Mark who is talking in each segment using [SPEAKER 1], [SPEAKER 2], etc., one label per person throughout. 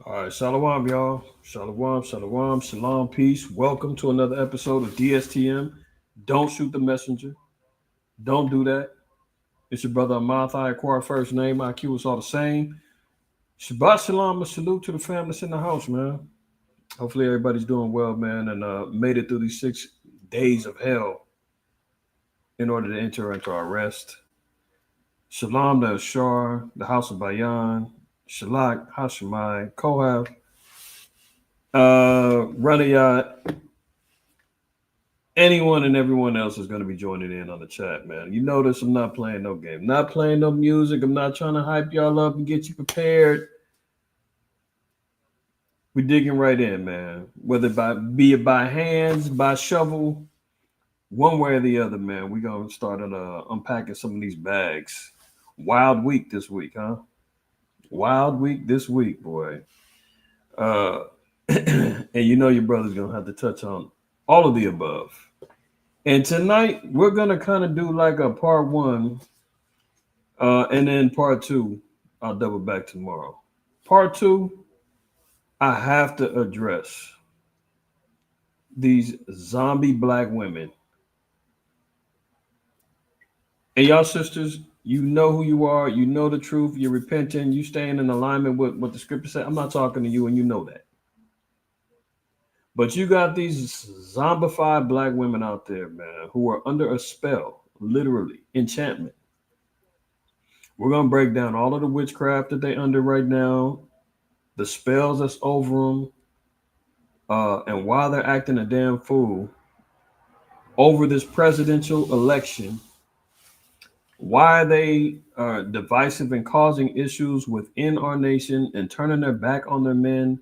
[SPEAKER 1] All right, shalom, y'all. Shalom, shalom, shalom, peace. Welcome to another episode of DSTM. Don't shoot the messenger. Don't do that. It's your brother Ahmath. I acquire first name. IQ is all the same. Shabbat shalom, a salute to the families in the house, man. Hopefully everybody's doing well, man, and made it through these 6 days of hell in order to enter into our rest. Shalom to Ashar, the house of Bayan, Shalak, Hashemai, Kohath, Radiyat, anyone and everyone else is going to be joining in on the chat, man. You notice I'm not playing no game, not playing no music. I'm not trying to hype y'all up and get you prepared. We're digging right in, man. Whether be it by hands, by shovel, one way or the other, man. We're gonna start unpacking some of these bags. Wild week this week, huh? Wild week this week, boy. Uh, and you know your brother's gonna have to touch on all of the above. And tonight we're gonna kind of do like a part one, and then part two. I'll double back tomorrow. Part two, I have to address these zombie black women. And y'all sisters, you know who you are. You know the truth. You're repenting. You staying in alignment with what the scripture said. I'm not talking to you, and you know that. But you got these zombified black women out there, man, who are under a spell, literally, enchantment. We're going to break down all of the witchcraft that they under right now, the spells that's over them, and why they're acting a damn fool over this presidential election. Why they are divisive and causing issues within our nation and turning their back on their men,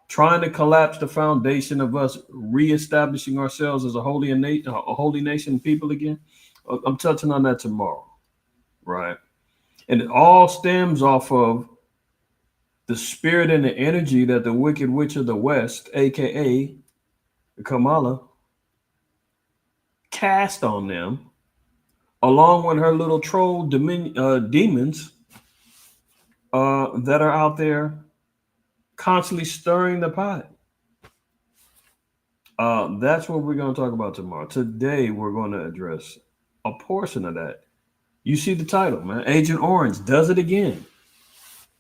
[SPEAKER 1] trying to collapse the foundation of us reestablishing ourselves as a holy nation people again. I'm touching on that tomorrow, right? And it all stems off of the spirit and the energy that the Wicked Witch of the West, aka Kamala, cast on them, along with her little troll demons that are out there constantly stirring the pot. That's what we're going to talk about tomorrow. Today, we're going to address a portion of that. You see the title, man. Agent Orange does it again.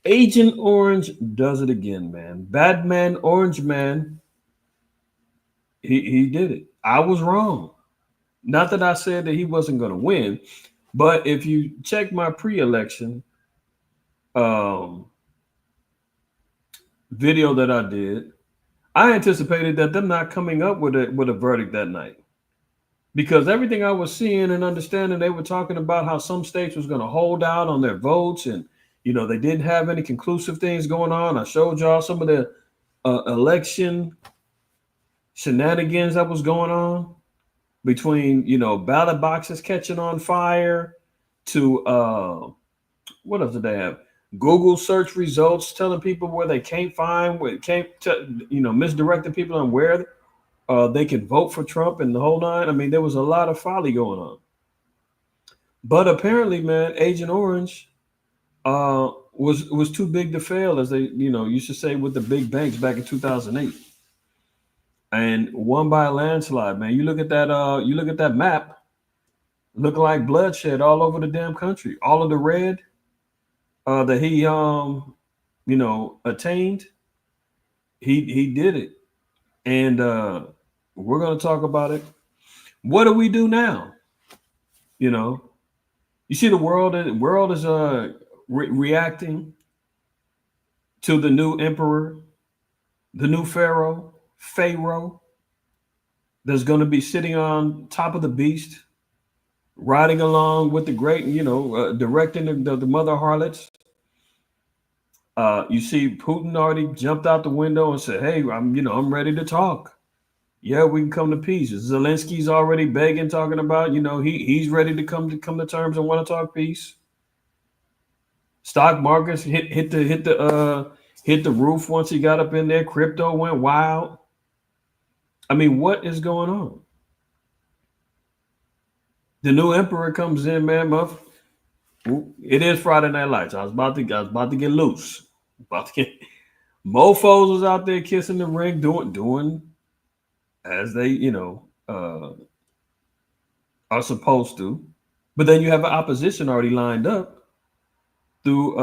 [SPEAKER 1] Agent Orange does it again, man. Batman, Orange Man, he did it. I was wrong. Not that I said that he wasn't going to win, but if you check my pre-election um, video that I did, I anticipated that them not coming up with a verdict that night, because everything I was seeing and understanding, they were talking about how some states was going to hold out on their votes, and they didn't have any conclusive things going on. I showed y'all some of the election shenanigans that was going on between ballot boxes catching on fire to what else did they have? Google search results telling people where they can't find, where can't misdirecting people on where they can vote for Trump and the whole nine. I mean, there was a lot of folly going on. But apparently, man, Agent Orange was too big to fail, as they used to say with the big banks back in 2008, and won by a landslide. Man, you look at that map, look like bloodshed all over the damn country. All of the red that he attained, he did it, and we're gonna talk about it. What do we do now? You see the world is reacting to the new emperor, the new pharaoh that's going to be sitting on top of the beast, riding along with the great, directing the mother harlots. You see Putin already jumped out the window and said, "Hey, I'm ready to talk. Yeah, we can come to peace." Zelensky's already begging, talking about, he's ready to come to terms and want to talk peace. Stock markets hit the roof once he got up in there. Crypto went wild. I mean, what is going on? The new emperor comes in, man. It is Friday Night Lights. I was about to get loose. Mofos was out there kissing the ring, doing as they, are supposed to. But then you have an opposition already lined up through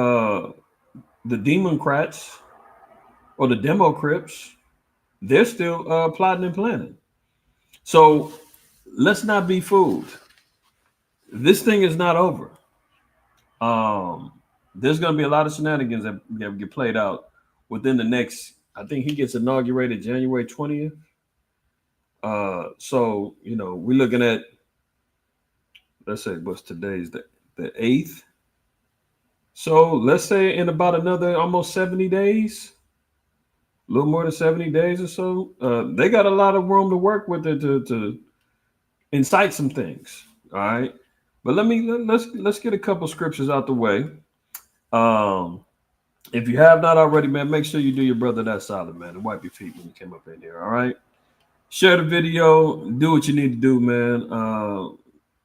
[SPEAKER 1] the Democrats or the Democrats. They're still plotting and planning. So let's not be fooled. This thing is not over. Um, there's going to be a lot of shenanigans that get played out within the next. I think he gets inaugurated January 20th. So we're looking at, let's say, what's today's the 8th. So let's say in about another almost 70 days, a little more than 70 days or so, they got a lot of room to work with it to incite some things. All right. But let's get a couple scriptures out the way. Um, if you have not already, man, make sure you do your brother that solid, man, and wipe your feet when you came up in here. All right. Share the video. Do what you need to do, man.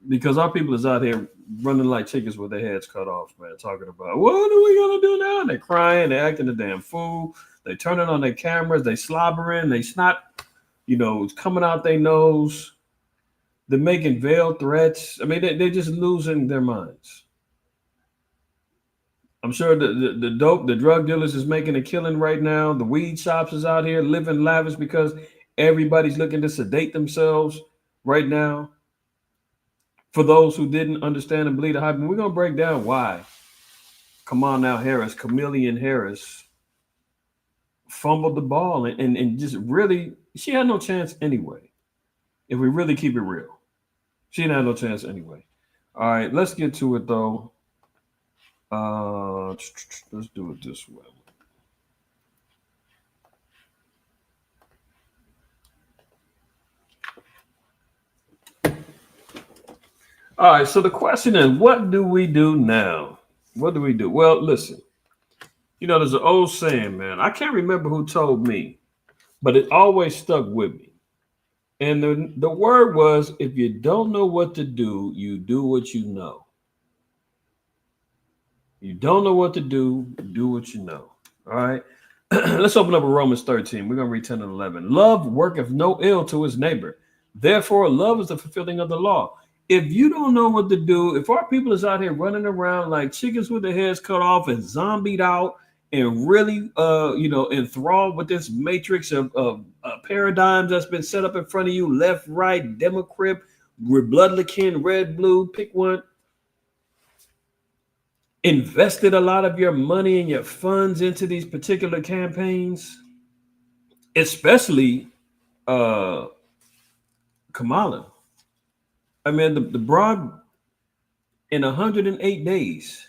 [SPEAKER 1] Because our people is out here running like chickens with their heads cut off, man, talking about what are we gonna do now? They're crying, they're acting a damn fool, they turning on their cameras, they slobbering, they snot, it's coming out their nose, they're making veiled threats. I mean, they're just losing their minds. I'm sure the drug dealers is making a killing right now. The weed shops is out here living lavish because everybody's looking to sedate themselves right now. For those who didn't understand and believe the hype, we're going to break down why. Come on now, Harris, Chameleon Harris fumbled the ball and just really, she had no chance anyway. If we really keep it real, she didn't have no chance anyway. All right, let's get to it though. Let's do it this way. All right, so the question is, what do we do now? What do we do? Well, listen, there's an old saying, man. I can't remember who told me, but it always stuck with me. And the word was, if you don't know what to do, you do what you know. You don't know what to do what you know. All right. Let's open up a Romans 13. We're going to read 10 and 11. Love worketh no ill to his neighbor. Therefore, love is the fulfilling of the law. If you don't know what to do, if our people is out here running around like chickens with their heads cut off and zombied out and really, enthralled with this matrix of paradigms that's been set up in front of you, left, right, Democrat, Republican, red, blue, pick one. Invested a lot of your money and your funds into these particular campaigns, especially Kamala. I mean, the broad in 108 days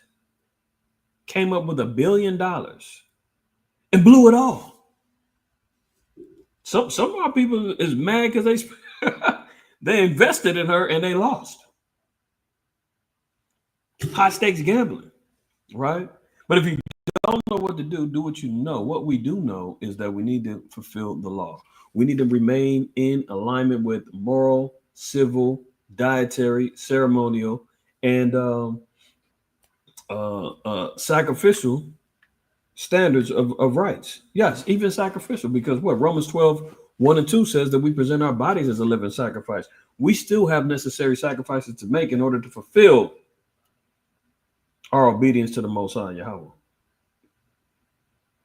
[SPEAKER 1] came up with $1 billion and blew it all. Some of our people is mad because they invested in her and they lost. High stakes gambling, right? But if you don't know what to do what you know. What we do know is that we need to fulfill the law. We need to remain in alignment with moral, civil, dietary, ceremonial, and sacrificial standards of rights. Yes, even sacrificial, because what Romans 12, 1 and 2 says that we present our bodies as a living sacrifice. We still have necessary sacrifices to make in order to fulfill our obedience to the Most High Yahweh.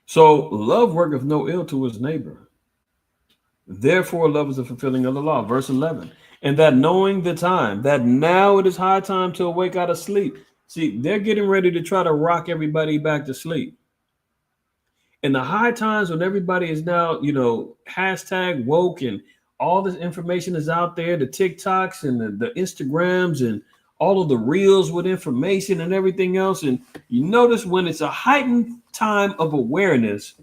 [SPEAKER 1] So love worketh no ill to his neighbor. Therefore, love is the fulfilling of the law. Verse 11. And that knowing the time, that now it is high time to awake out of sleep. See, they're getting ready to try to rock everybody back to sleep. In the high times when everybody is now, hashtag woke and all this information is out there, the TikToks and the Instagrams and all of the reels with information and everything else. And you notice when it's a heightened time of awareness,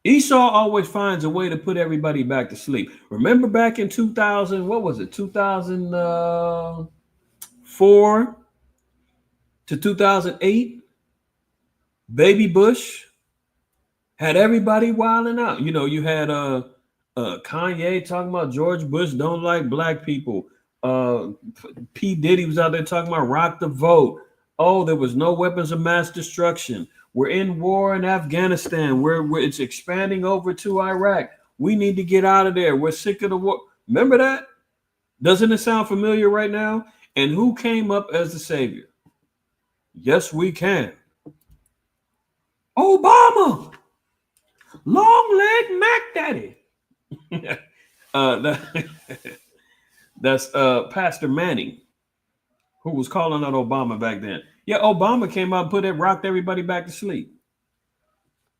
[SPEAKER 1] Esau always finds a way to put everybody back to sleep. Remember back in 2000, what was it? 2004 to 2008, Baby Bush had everybody wilding out. You had Kanye talking about George Bush don't like black people. P. Diddy was out there talking about rock the vote. Oh, there was no weapons of mass destruction. We're in war in Afghanistan. It's expanding over to Iraq. We need to get out of there. We're sick of the war. Remember that? Doesn't it sound familiar right now? And who came up as the savior? Yes, we can. Obama, long leg Mac Daddy. That's Pastor Manning, who was calling out Obama back then. Yeah, Obama came out and rocked everybody back to sleep.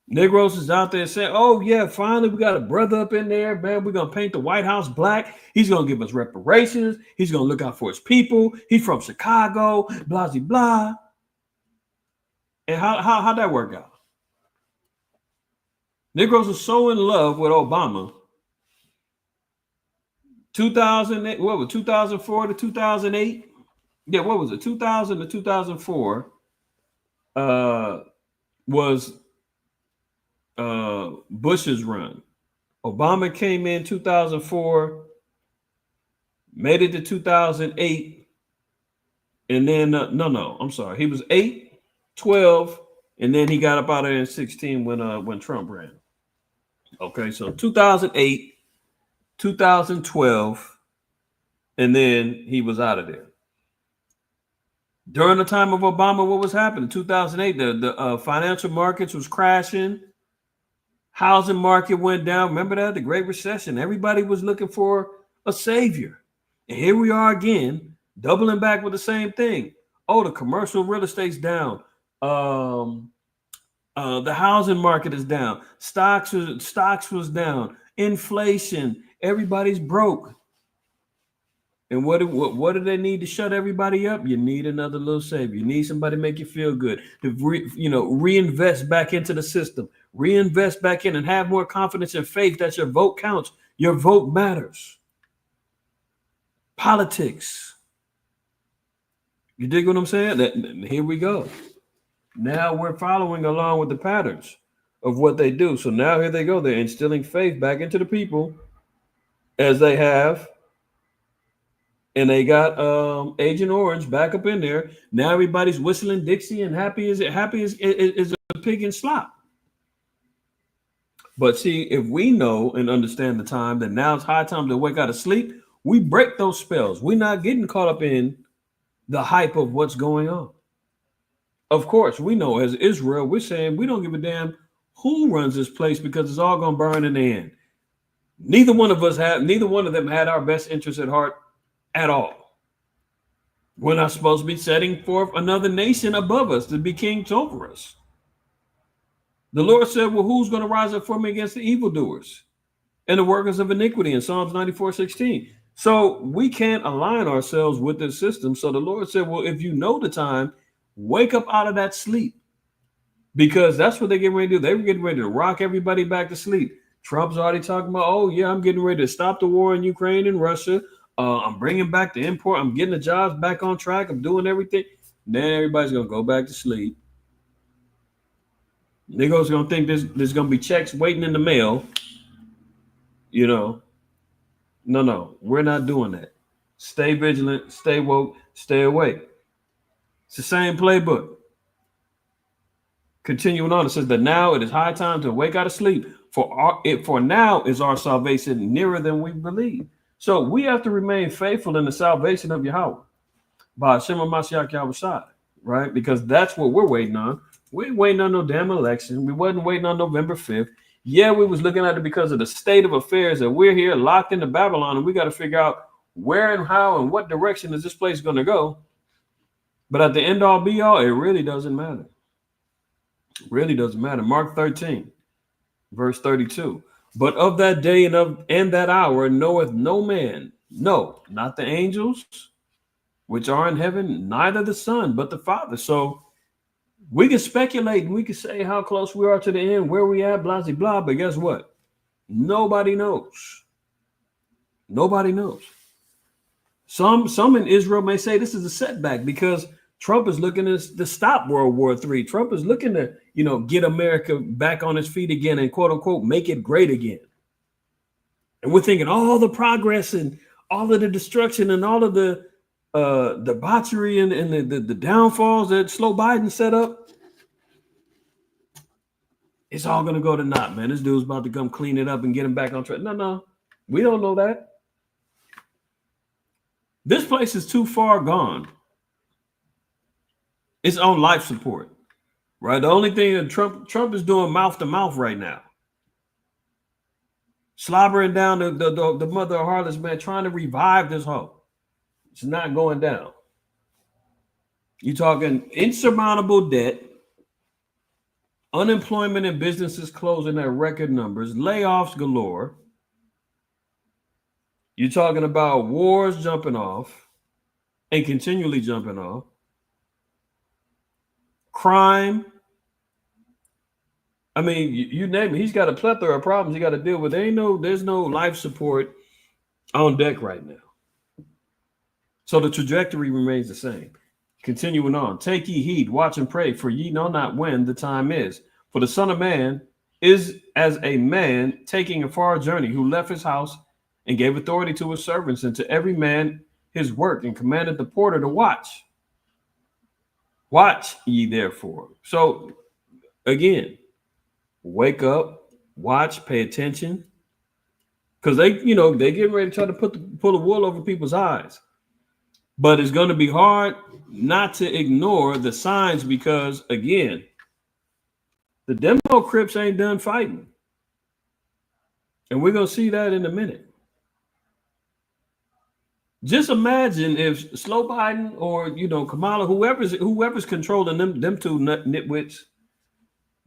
[SPEAKER 1] Negroes is out there saying, oh, yeah, finally we got a brother up in there, man. We're going to paint the White House black. He's going to give us reparations. He's going to look out for his people. He's from Chicago, blah, blah, blah. And how'd that work out? Negroes are so in love with Obama. 2008, what was 2004 to 2008? Yeah, what was it? 2000 to 2004 was Bush's run. Obama came in 2004, made it to 2008, and then I'm sorry, he was 8, 12, and then he got up out of there in 16 when Trump ran. Okay, so 2008, 2012, and then he was out of there. During the time of Obama, what was happening? 2008, the financial markets was crashing. Housing market went down. Remember that? The Great Recession. Everybody was looking for a savior. And here we are again, doubling back with the same thing. Oh, the commercial real estate's down. The housing market is down. Stocks was down. Inflation. Everybody's broke. And what do they need to shut everybody up? You need another little savior. You need somebody to make you feel good. To reinvest back into the system. Reinvest back in and have more confidence and faith that your vote counts. Your vote matters. Politics. You dig what I'm saying? Here we go. Now we're following along with the patterns of what they do. So now here they go. They're instilling faith back into the people as they have. And they got Agent Orange back up in there. Now everybody's whistling Dixie and happy as a pig in slop. But see, if we know and understand the time that now it's high time to wake out of sleep, we break those spells. We're not getting caught up in the hype of what's going on. Of course, we know as Israel, we're saying we don't give a damn who runs this place because it's all going to burn in the end. Neither one of them had our best interests at heart at all. We're not supposed to be setting forth another nation above us to be kings over us. The Lord said, well, who's going to rise up for me against the evildoers and the workers of iniquity in Psalms 94:16? So we can't align ourselves with this system. So the Lord said, well, if you know the time, wake up out of that sleep, because that's what they get ready to do. They were getting ready to rock everybody back to sleep. Trump's already talking about, oh, yeah, I'm getting ready to stop the war in Ukraine and Russia. I'm bringing back the import. I'm getting the jobs back on track. I'm doing everything. Then everybody's going to go back to sleep. Niggas going to think there's going to be checks waiting in the mail. No, we're not doing that. Stay vigilant, stay woke, stay awake. It's the same playbook. Continuing on, it says that now it is high time to wake out of sleep. For now is our salvation nearer than we believe. So we have to remain faithful in the salvation of Yahweh by Hashem HaMashiach Yahushua, right? Because that's what we're waiting on. We ain't waiting on no damn election. We wasn't waiting on November 5th. Yeah, we was looking at it because of the state of affairs that we're here locked into Babylon, and we got to figure out where and how and what direction is this place going to go. But at the end all be all, it really doesn't matter. It really doesn't matter. Mark 13, verse 32. But of that day and that hour knoweth no man, no, not the angels which are in heaven, neither the Son, but the Father. So we can speculate and we can say how close we are to the end, where we at, blah, blah, blah. But guess what? Nobody knows. Nobody knows. Some in Israel may say this is a setback because Trump is looking to stop World War III. Trump is looking to, get America back on its feet again and quote unquote, make it great again. And we're thinking all the progress and all of the destruction and all of the debauchery and the downfalls that Slow Biden set up. it's all going to go to naught, man. This dude's about to come clean it up and get him back on track. No, we don't know that. This place is too far gone. It's on life support, right? The only thing that Trump is doing mouth to mouth right now, slobbering down the mother of harlots, man, trying to revive this hoe. It's not going down. You're talking insurmountable debt, unemployment and businesses closing at record numbers, layoffs galore. You're talking about wars jumping off and continually jumping off. Crime. I mean, you name it. He's got a plethora of problems he got to deal with. There's no life support on deck right now. So the trajectory remains the same. Continuing on, take ye heed, watch and pray, for ye know not when the time is. For the Son of Man is as a man taking a far journey, who left his house and gave authority to his servants, and to every man his work, and commanded the porter to watch. Watch ye therefore. So again, wake up, watch, pay attention, because they get ready to try to pull the wool over people's eyes. But it's going to be hard not to ignore the signs, because again, the Demo Crips ain't done fighting. And we're going to see that in a minute. Just imagine if Slow Biden or, Kamala, whoever's controlling them two nitwits,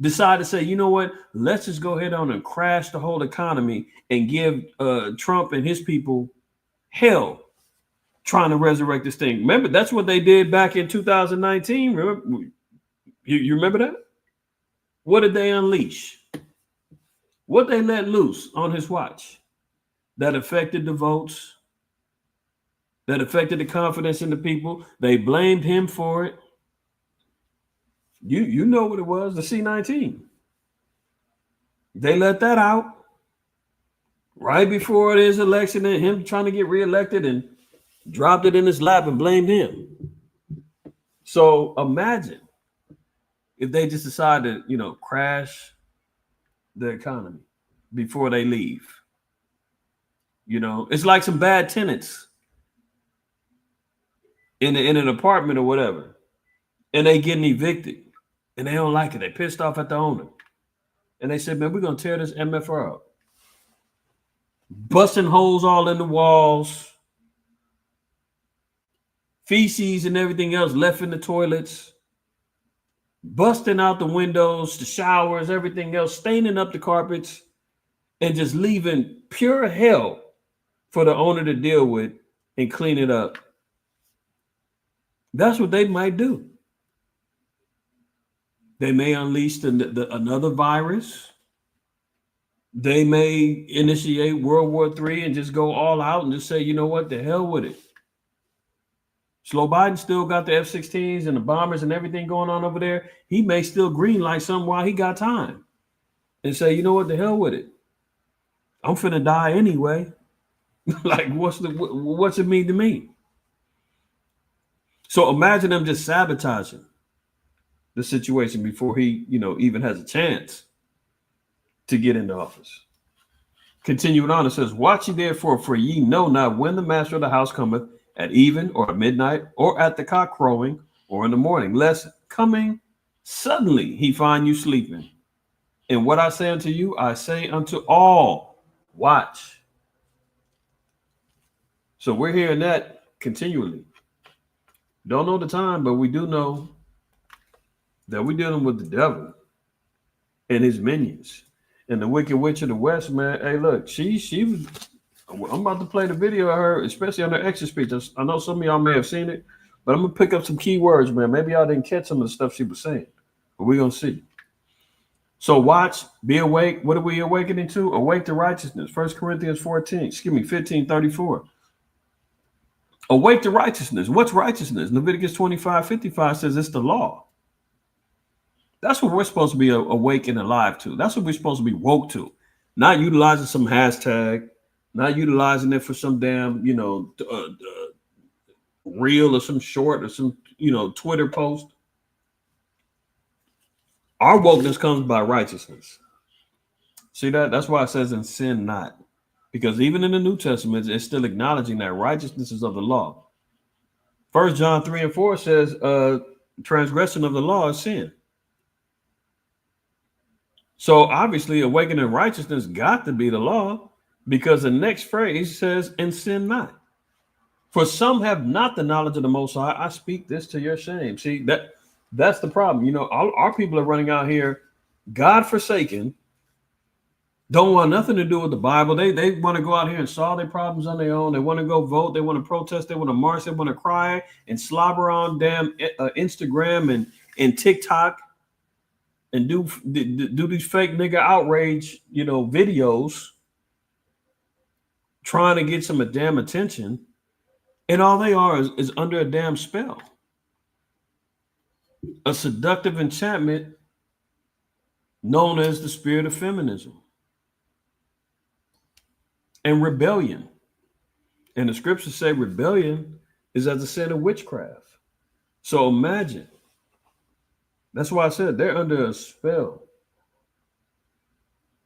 [SPEAKER 1] decide to say, you know what, let's just go ahead on and crash the whole economy and give Trump and his people hell trying to resurrect this thing. Remember, that's what they did back in 2019. Remember, you remember that? What did they unleash? What they let loose on his watch that affected the votes, that affected the confidence in the people. They blamed him for it. You know what it was, the C-19. They let that out right before his election and him trying to get reelected, and dropped it in his lap and blamed him. So imagine if they just decide to, crash the economy before they leave. It's like some bad tenants in an apartment or whatever, and they getting evicted, and they don't like it. They pissed off at the owner, and they said, "Man, we're gonna tear this MFR up, busting holes all in the walls, feces and everything else left in the toilets, busting out the windows, the showers, everything else, staining up the carpets, and just leaving pure hell for the owner to deal with and clean it up." That's what they might do. They may unleash another virus. They may initiate World War III and just go all out and just say, you know what, the hell with it. Slow Biden still got the F-16s and the bombers and everything going on over there. He may still green light something while he got time and say, you know what, the hell with it. I'm finna die anyway. Like, what's it mean to me? So imagine them just sabotaging the situation before he, even has a chance to get into office. Continuing on, it says, watch ye therefore, for ye know not when the master of the house cometh, at even or at midnight, or at the cock crowing, or in the morning, lest coming suddenly he find you sleeping. And what I say unto you, I say unto all, watch. So we're hearing that continually. Don't know the time, but we do know that we're dealing with the devil and his minions. And the Wicked Witch of the West, man, hey, look, she was, I'm about to play the video of her, especially on her exit speech. I know some of y'all may have seen it, but I'm going to pick up some key words, man. Maybe y'all didn't catch some of the stuff she was saying, but we're going to see. So watch, be awake. What are we awakening to? Awake to righteousness. 1 Corinthians 15:34. Awake to righteousness. What's righteousness? Leviticus 25:55 says it's the law. That's what we're supposed to be awake and alive to. That's what we're supposed to be woke to. Not utilizing some hashtag, not utilizing it for some damn, reel or some short or some, Twitter post. Our wokeness comes by righteousness. See that? That's why it says, "And sin not," because even in the New Testament, it's still acknowledging that righteousness is of the law. First John 3 and 4 says, "Transgression of the law is sin." So obviously, awakening righteousness got to be the law, because the next phrase says, "And sin not." For some have not the knowledge of the Most High. I speak this to your shame. See, that's the problem. Our people are running out here, God forsaken, don't want nothing to do with the Bible. They want to go out here and solve their problems on their own. They want to go vote. They want to protest. They want to march. They want to cry and slobber on damn Instagram and TikTok and do these fake nigga outrage, videos, trying to get some damn attention. And all they are is under a damn spell, a seductive enchantment known as the spirit of feminism and rebellion. And the scriptures say rebellion is as a sin of witchcraft. So imagine. That's why I said they're under a spell,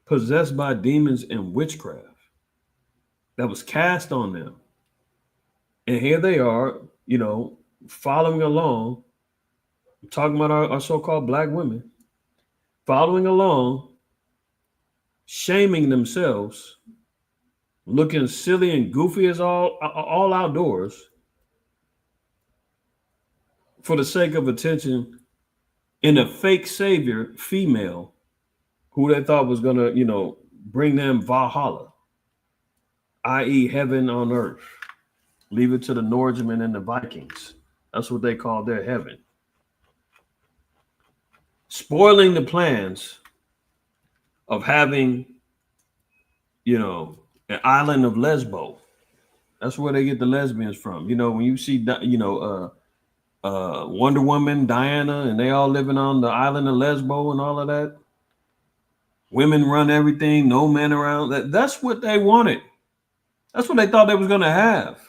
[SPEAKER 1] possessed by demons and witchcraft that was cast on them. And here they are, following along, talking about our so-called black women, following along, shaming themselves, looking silly and goofy as all outdoors for the sake of attention, in a fake savior female who they thought was going to, bring them Valhalla, i.e. heaven on earth. Leave it to the Norsemen and the Vikings. That's what they call their heaven. Spoiling the plans of having, an island of Lesbo. That's where they get the lesbians from. When you see, Wonder Woman, Diana, and they all living on the island of Lesbo and all of that. Women run everything, no men around. That's what they wanted. That's what they thought they was going to have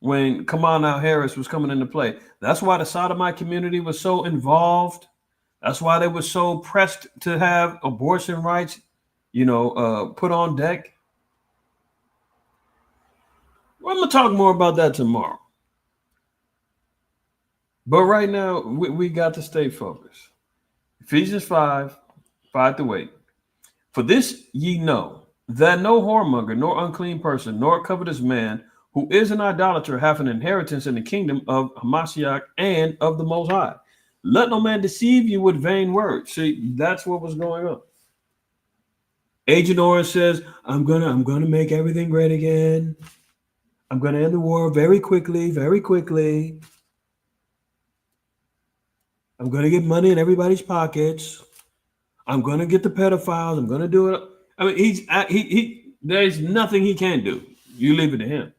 [SPEAKER 1] when Kamala Harris was coming into play. That's why the sodomite community was so involved. That's why they were so pressed to have abortion rights, put on deck. Well, I'm going to talk more about that tomorrow. But right now, we got to stay focused. Ephesians 5:5-8. For this ye know, that no whoremonger, nor unclean person, nor covetous man, who is an idolater, hath an inheritance in the kingdom of Hamashiach and of the Most High. Let no man deceive you with vain words. See, that's what was going on. Agent Orange says, I'm gonna make everything great again. I'm gonna end the war very quickly, very quickly. I'm gonna get money in everybody's pockets. I'm gonna get the pedophiles. I'm gonna do it. I mean, he there's nothing he can do. You leave it to him.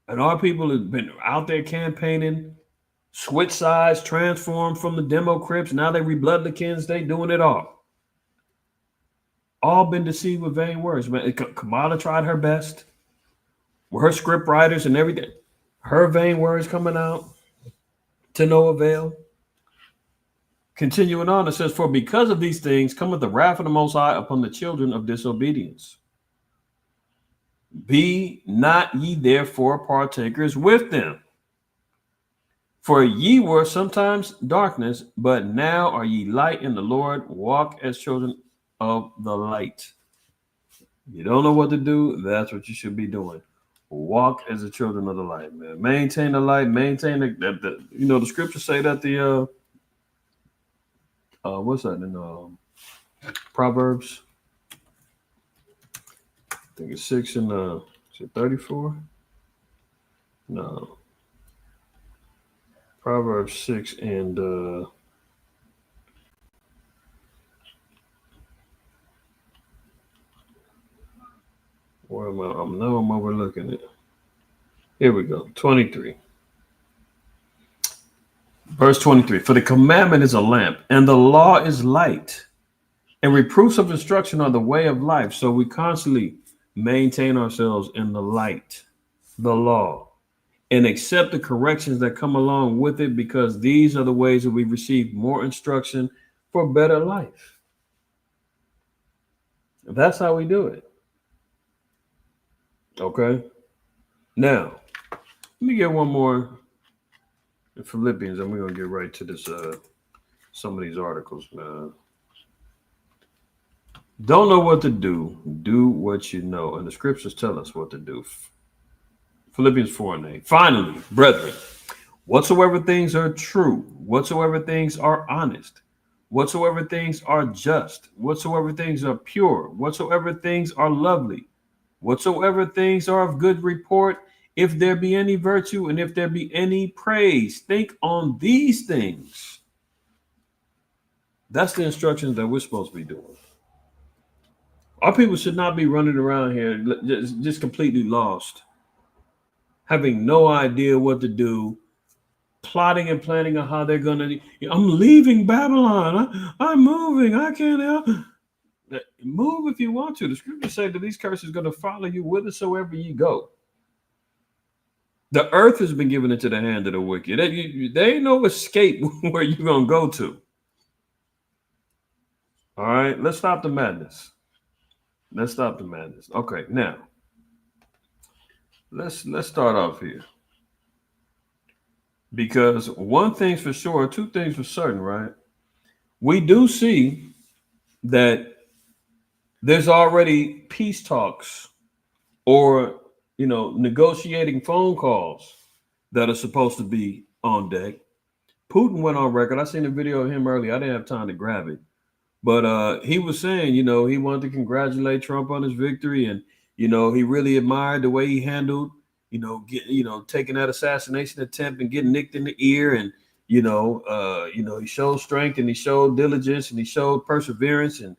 [SPEAKER 1] And our people have been out there campaigning, switch sides, transformed from the demo crips. Now they Republicans. They doing it all. All been deceived with vain words. Man, Kamala tried her best with her script writers and everything. Her vain words coming out to no avail. Continuing on, it says, for because of these things cometh the wrath of the Most High upon the children of disobedience. Be not ye therefore partakers with them. For ye were sometimes darkness, but now are ye light in the Lord. Walk as children of the light. You don't know what to do, that's what you should be doing. Walk as the children of the light, man. Maintain the light, maintain the scriptures say that the what's that in Proverbs? I think it's 6 and is it 34? No. Proverbs 6 and where am I? I'm overlooking it. Here we go. 23. Verse 23. For the commandment is a lamp, and the law is light, and reproofs of instruction are the way of life. So we constantly maintain ourselves in the light, the law. and accept the corrections that come along with it, because these are the ways that we receive more instruction for better life. That's how we do it. Okay. Now, let me get one more in Philippians, and we're gonna get right to this. Some of these articles, man. Don't know what to do. Do what you know, and the scriptures tell us what to do. Philippians 4:8. Finally, brethren, whatsoever things are true, whatsoever things are honest, whatsoever things are just, whatsoever things are pure, whatsoever things are lovely, whatsoever things are of good report, if there be any virtue and if there be any praise, think on these things. That's the instructions that we're supposed to be doing. Our people should not be running around here just completely lost, having no idea what to do, plotting and planning on how they're going to. I'm leaving Babylon. I'm moving. I can't help. Move if you want to. The scriptures say that these curses are going to follow you whithersoever you go. The earth has been given into the hand of the wicked. There ain't no escape where you're going to go to. All right, let's stop the madness. Let's stop the madness. Okay, now let's start off here, because one thing's for sure, two things for certain, right? We do see that there's already peace talks, or negotiating phone calls that are supposed to be on deck. Putin went on record. I seen a video of him earlier. I didn't have time to grab it, but he was saying, he wanted to congratulate Trump on his victory, and he really admired the way he handled, taking that assassination attempt and getting nicked in the ear, and he showed strength, and he showed diligence, and he showed perseverance, and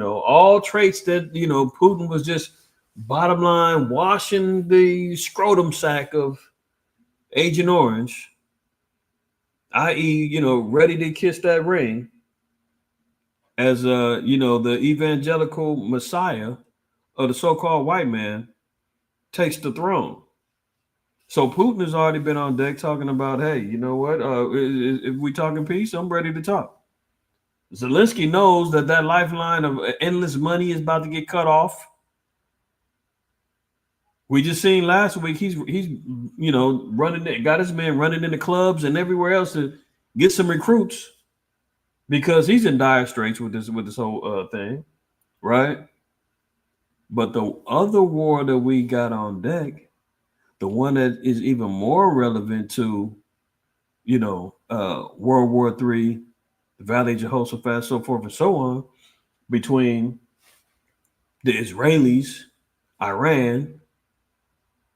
[SPEAKER 1] all traits that Putin was just, bottom line, washing the scrotum sack of Agent Orange, i.e., ready to kiss that ring, as the evangelical messiah of the so-called white man takes the throne. So Putin has already been on deck talking about, hey, you know what? If we talking peace, I'm ready to talk. Zelensky knows that lifeline of endless money is about to get cut off. We just seen last week he's running, got his men running in the clubs and everywhere else to get some recruits, because he's in dire straits with this whole thing, right? But the other war that we got on deck, the one that is even more relevant to, World War III, the Valley of Jehoshaphat, so forth and so on, between the Israelis, Iran,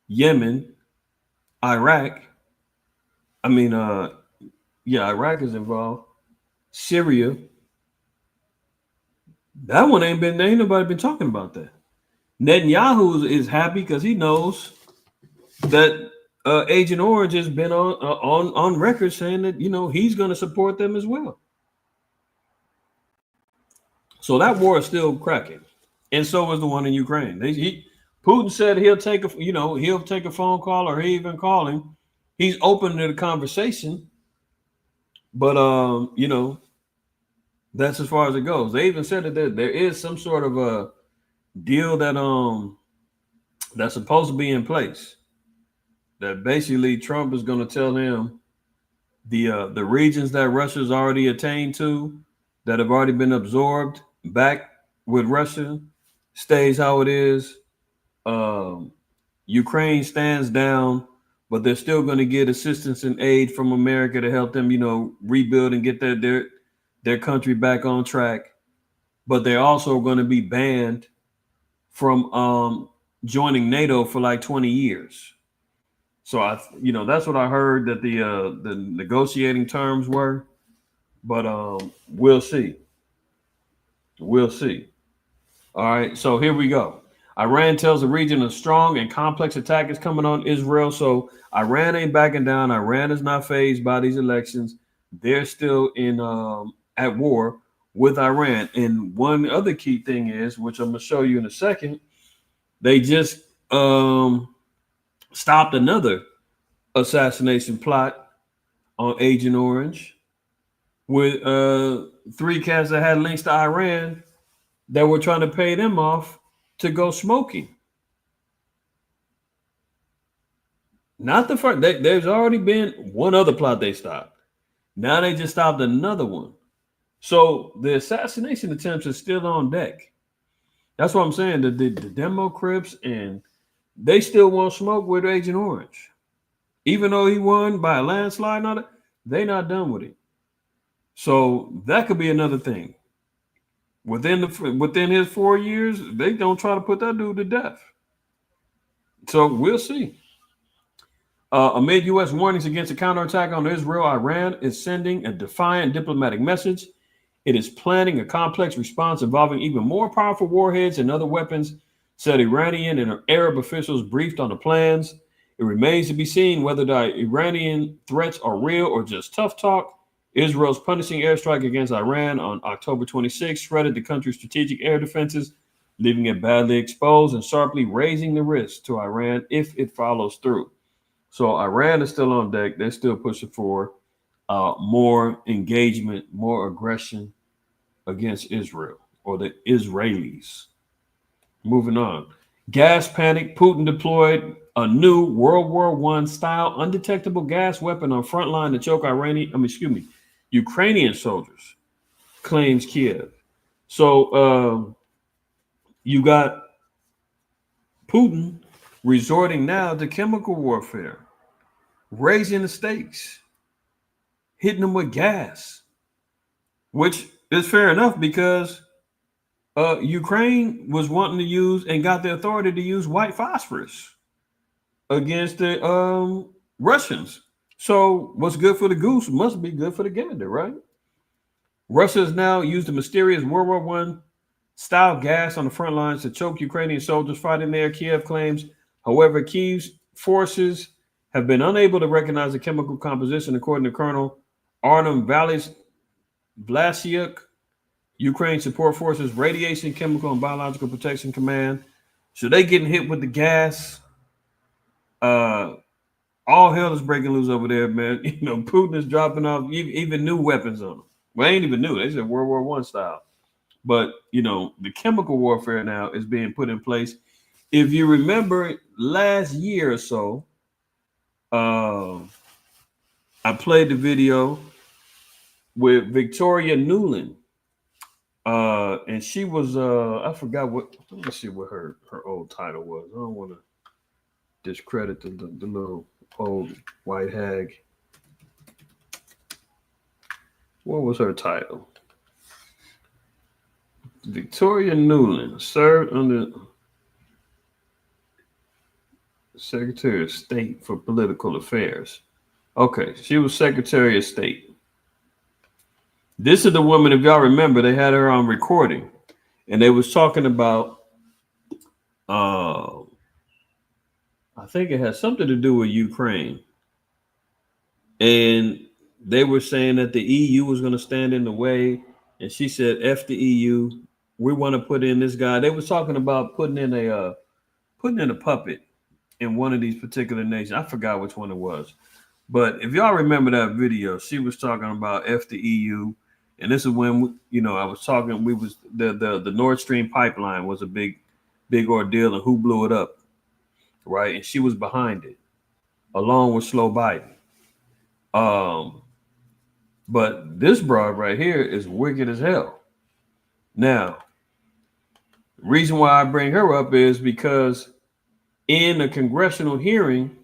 [SPEAKER 1] Yemen, Iraq. Iraq is involved. Syria. That one ain't nobody been talking about that. Netanyahu is happy because he knows that Agent Orange has been on record saying that he's going to support them as well. So that war is still cracking, and so is the one in Ukraine. Putin said he'll take a phone call, or he even call him. He's open to the conversation, but that's as far as it goes. They even said that there is some sort of a deal that's supposed to be in place, that basically Trump is going to tell him the regions that Russia's already attained to, that have already been absorbed back with Russia, stays how it is. Ukraine stands down, but they're still going to get assistance and aid from America to help them, rebuild and get their country back on track. But they're also going to be banned from joining NATO for like 20 years. So that's what I heard that the negotiating terms were. But we'll see. We'll see. All right, so here we go. Iran tells the region a strong and complex attack is coming on Israel. So Iran ain't backing down. Iran is not fazed by these elections. They're still at war with Iran. And one other key thing is, which I'm going to show you in a second, they just stopped another assassination plot on Agent Orange with 3 cats that had links to Iran that were trying to pay them off to go smoking. Not the first. There's already been one other plot they stopped. Now they just stopped another one. So the assassination attempts are still on deck. That's what I'm saying. The demo Crips and they still want smoke with Agent Orange. Even though he won by a landslide and all that, they not done with it. So that could be another thing. Within his 4 years, they don't try to put that dude to death. So we'll see. Amid U.S. warnings against a counterattack on Israel, Iran is sending a defiant diplomatic message. It is planning a complex response involving even more powerful warheads and other weapons, said Iranian and Arab officials briefed on the plans. It remains to be seen whether the Iranian threats are real or just tough talk. Israel's punishing airstrike against Iran on October 26 shredded the country's strategic air defenses, leaving it badly exposed and sharply raising the risk to Iran if it follows through. So Iran is still on deck. They're still pushing for more engagement, more aggression against Israel or the Israelis. Moving on. Gas panic. Putin deployed a new World War I style undetectable gas weapon on front line to choke Ukrainian soldiers, claims Kiev. So you got Putin resorting now to chemical warfare, raising the stakes, hitting them with gas, which is fair enough because Ukraine was wanting to use and got the authority to use white phosphorus against the Russians. So what's good for the goose must be good for the gander, right? Russia has now used a mysterious World War I style gas on the front lines to choke Ukrainian soldiers fighting there, Kiev claims. However, Kiev's forces have been unable to recognize the chemical composition, according to Colonel Artem Vlasiuk, Ukraine Support Forces Radiation, Chemical, and Biological Protection Command. So they getting hit with the gas. All hell is breaking loose over there, man. You know, Putin is dropping off even new weapons on them. Well, ain't even new. They said World War I style. But, you know, the chemical warfare now is being put in place. If you remember last year or so, I played the video with Victoria Nuland. And she was, I forgot what, let me see what her old title was. I don't want to discredit the little old white hag. What was her title? Victoria Nuland served under Secretary of State for Political Affairs. Okay, she was Secretary of State. This is the woman, if y'all remember, they had her on recording, and they was talking about, I think it had something to do with Ukraine. And they were saying that the EU was going to stand in the way. And she said, F the EU. We want to put in this guy. They was talking about putting in a puppet in one of these particular nations. I forgot which one it was. But if y'all remember that video, she was talking about F the EU. And this is when, you know, I was talking, we was the Nord Stream pipeline was a big ordeal and who blew it up, right? And she was behind it, along with Slow Biden. But this broad right here is wicked as hell. Now, the reason why I bring her up is because in a congressional hearing,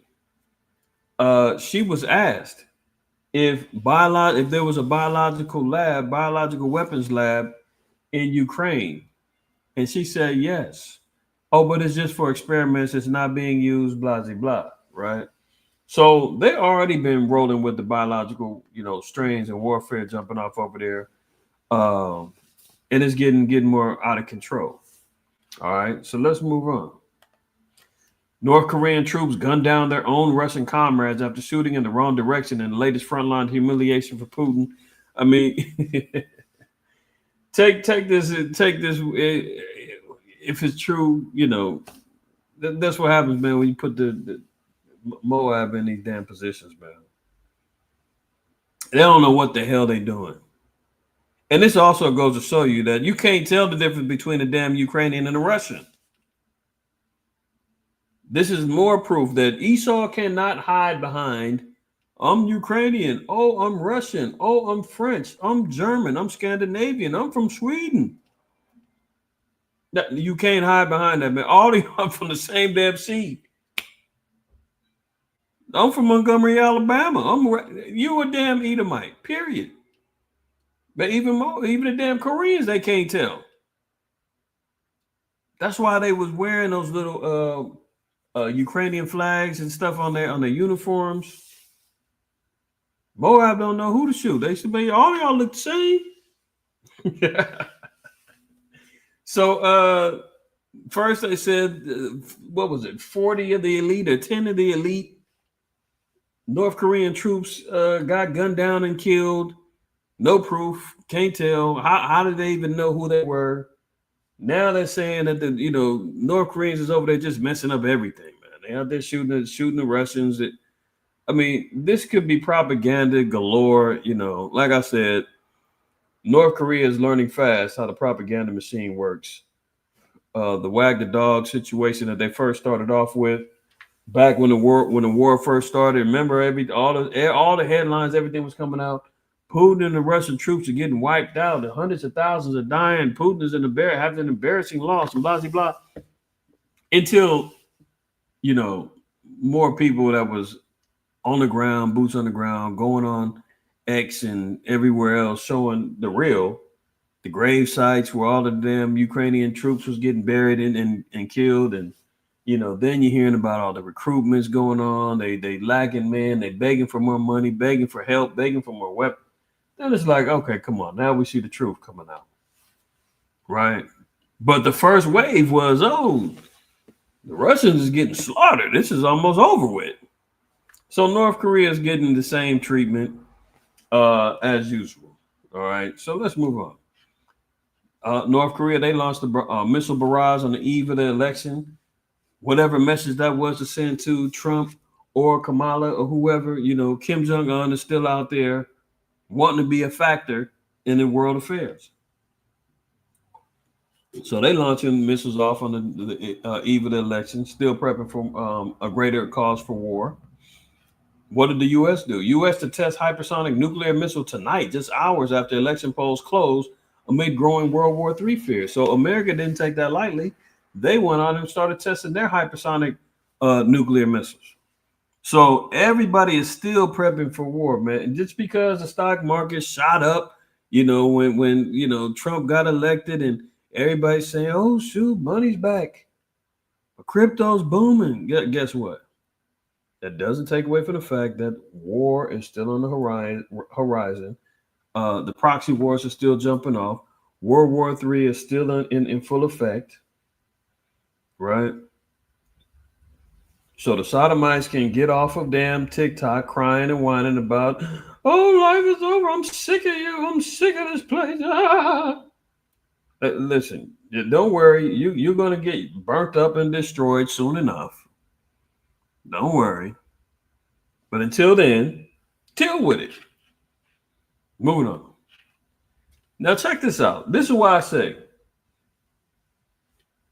[SPEAKER 1] she was asked if there was a biological weapons lab in Ukraine, and she said yes. Oh, but it's just for experiments. It's not being used, blah, blah, blah, right? So they already been rolling with the biological, you know, strains and warfare jumping off over there. And it's getting more out of control. All right, so let's move on. North Korean troops gunned down their own Russian comrades after shooting in the wrong direction in the latest frontline humiliation for Putin. I mean, take this. If it's true, you know, that's what happens, man. When you put the Moab in these damn positions, man. They don't know what the hell they doing. And this also goes to show you that you can't tell the difference between a damn Ukrainian and a Russian. This is more proof that Esau cannot hide behind, I'm Ukrainian, oh, I'm Russian, oh, I'm French, I'm German, I'm Scandinavian, I'm from Sweden. You can't hide behind that, man. All of y'all from the same damn seed. I'm from Montgomery, Alabama. You a damn Edomite, period. But even more, even the damn Koreans, they can't tell. That's why they was wearing those little Ukrainian flags and stuff on their uniforms. Moab don't know who to shoot. They should be all y'all look the same. So first they said, what was it? 40 of the elite or 10 of the elite North Korean troops got gunned down and killed. No proof. Can't tell. How did they even know who they were? Now they're saying that the North Koreans is over there just messing up everything, man. They out there shooting the Russians. I mean, this could be propaganda galore. Like I said, North Korea is learning fast how the propaganda machine works. The wag the dog situation that they first started off with, back when the war first started. Remember, all the headlines, everything was coming out. Putin and the Russian troops are getting wiped out. The hundreds of thousands are dying. Putin is having an embarrassing loss, and blah, blah, blah. Until, more people that was on the ground, boots on the ground, going on X and everywhere else, showing the grave sites where all the damn Ukrainian troops was getting buried and killed. And, then you're hearing about all the recruitments going on. They lacking men. They begging for more money, begging for help, begging for more weapons. Then it's like, okay, come on. Now we see the truth coming out. Right? But the first wave was, the Russians is getting slaughtered. This is almost over with. So North Korea is getting the same treatment as usual. All right. So let's move on. North Korea, they launched a missile barrage on the eve of the election. Whatever message that was to send to Trump or Kamala or whoever, Kim Jong-un is still out there wanting to be a factor in the world affairs. So they launching missiles off on the eve of the election, still prepping for a greater cause for war. What did the U.S. do? U.S. to test hypersonic nuclear missile tonight, just hours after election polls closed, amid growing World War III fears. So America didn't take that lightly. They went on and started testing their hypersonic nuclear missiles. So everybody is still prepping for war, man. And just because the stock market shot up, when Trump got elected and everybody's saying, oh, shoot, money's back. Crypto's booming. Guess what? That doesn't take away from the fact that war is still on the horizon. The proxy wars are still jumping off. World War III is still in full effect, right? So the sodomites can get off of damn TikTok crying and whining about, oh, life is over. I'm sick of you. I'm sick of this place. Ah. Listen, don't worry. You're going to get burnt up and destroyed soon enough. Don't worry. But until then, deal with it. Moving on. Now check this out. This is why I say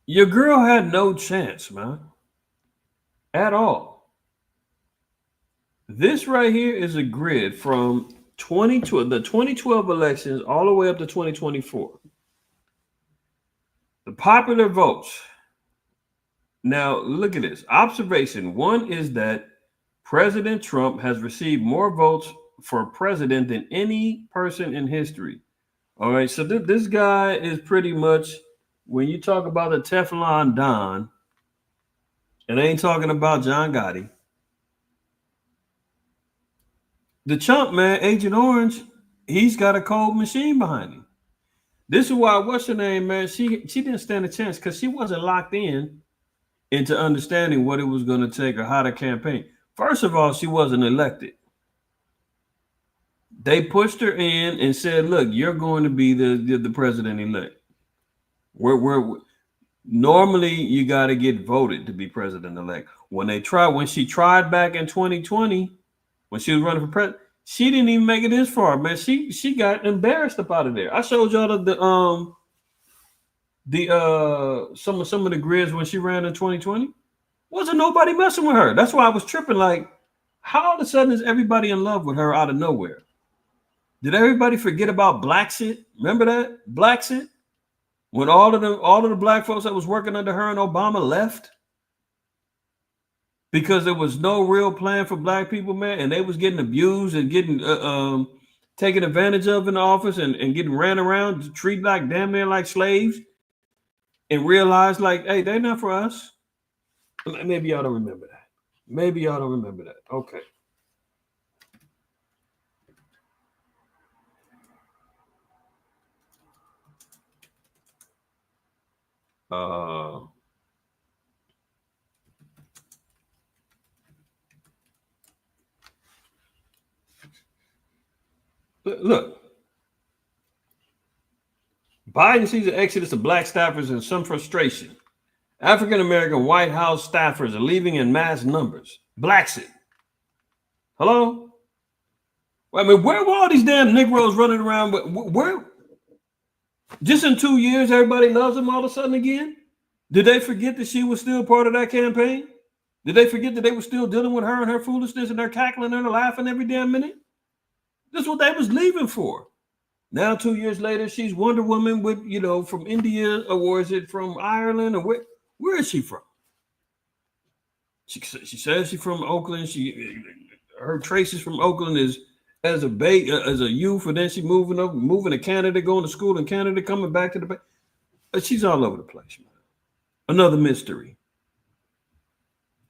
[SPEAKER 1] your girl had no chance, man. At all. This right here is a grid from the 2012 elections all the way up to 2024. The popular votes. Now, look at this. Observation 1 is that President Trump has received more votes for president than any person in history. All right, so this guy is pretty much, when you talk about the Teflon Don, and I ain't talking about John Gotti. The chump, man, Agent Orange, he's got a cold machine behind him. This is why, what's her name, man? She didn't stand a chance because she wasn't locked into understanding what it was going to take or how to campaign. First of all, she wasn't elected. They pushed her in and said, look, you're going to be the president-elect. Normally, you got to get voted to be president-elect. When she tried back in 2020, when she was running for president, she didn't even make it this far, man. She got embarrassed up out of there. I showed y'all the some of the grids when she ran in 2020. Wasn't nobody messing with her. That's why I was tripping. Like, how all of a sudden is everybody in love with her out of nowhere? Did everybody forget about Blacksit? Remember that Blacksit? When all of the black folks that was working under her and Obama left because there was no real plan for black people, man, and they was getting abused and getting taken advantage of in the office and getting ran around, treated like damn near like slaves, and realized like, hey, they're not for us. Maybe y'all don't remember that. Maybe y'all don't remember that. Okay. Look, Biden sees an exodus of black staffers and some frustration. African American White House staffers are leaving in mass numbers. Blacksit. Hello? I mean, where were all these damn Negroes running around? Where? Just in 2 years, everybody loves them all of a sudden again? Did they forget that she was still part of that campaign? Did they forget that they were still dealing with her and her foolishness and they're cackling and they're laughing every damn minute? This is what they was leaving for. Now, 2 years later, she's Wonder Woman with, from India, or is it from Ireland, or where is she from? She says she's from Oakland. Her traces from Oakland is as a youth, and then she moving to Canada, going to school in Canada, coming back to the. But she's all over the place, man. Another mystery.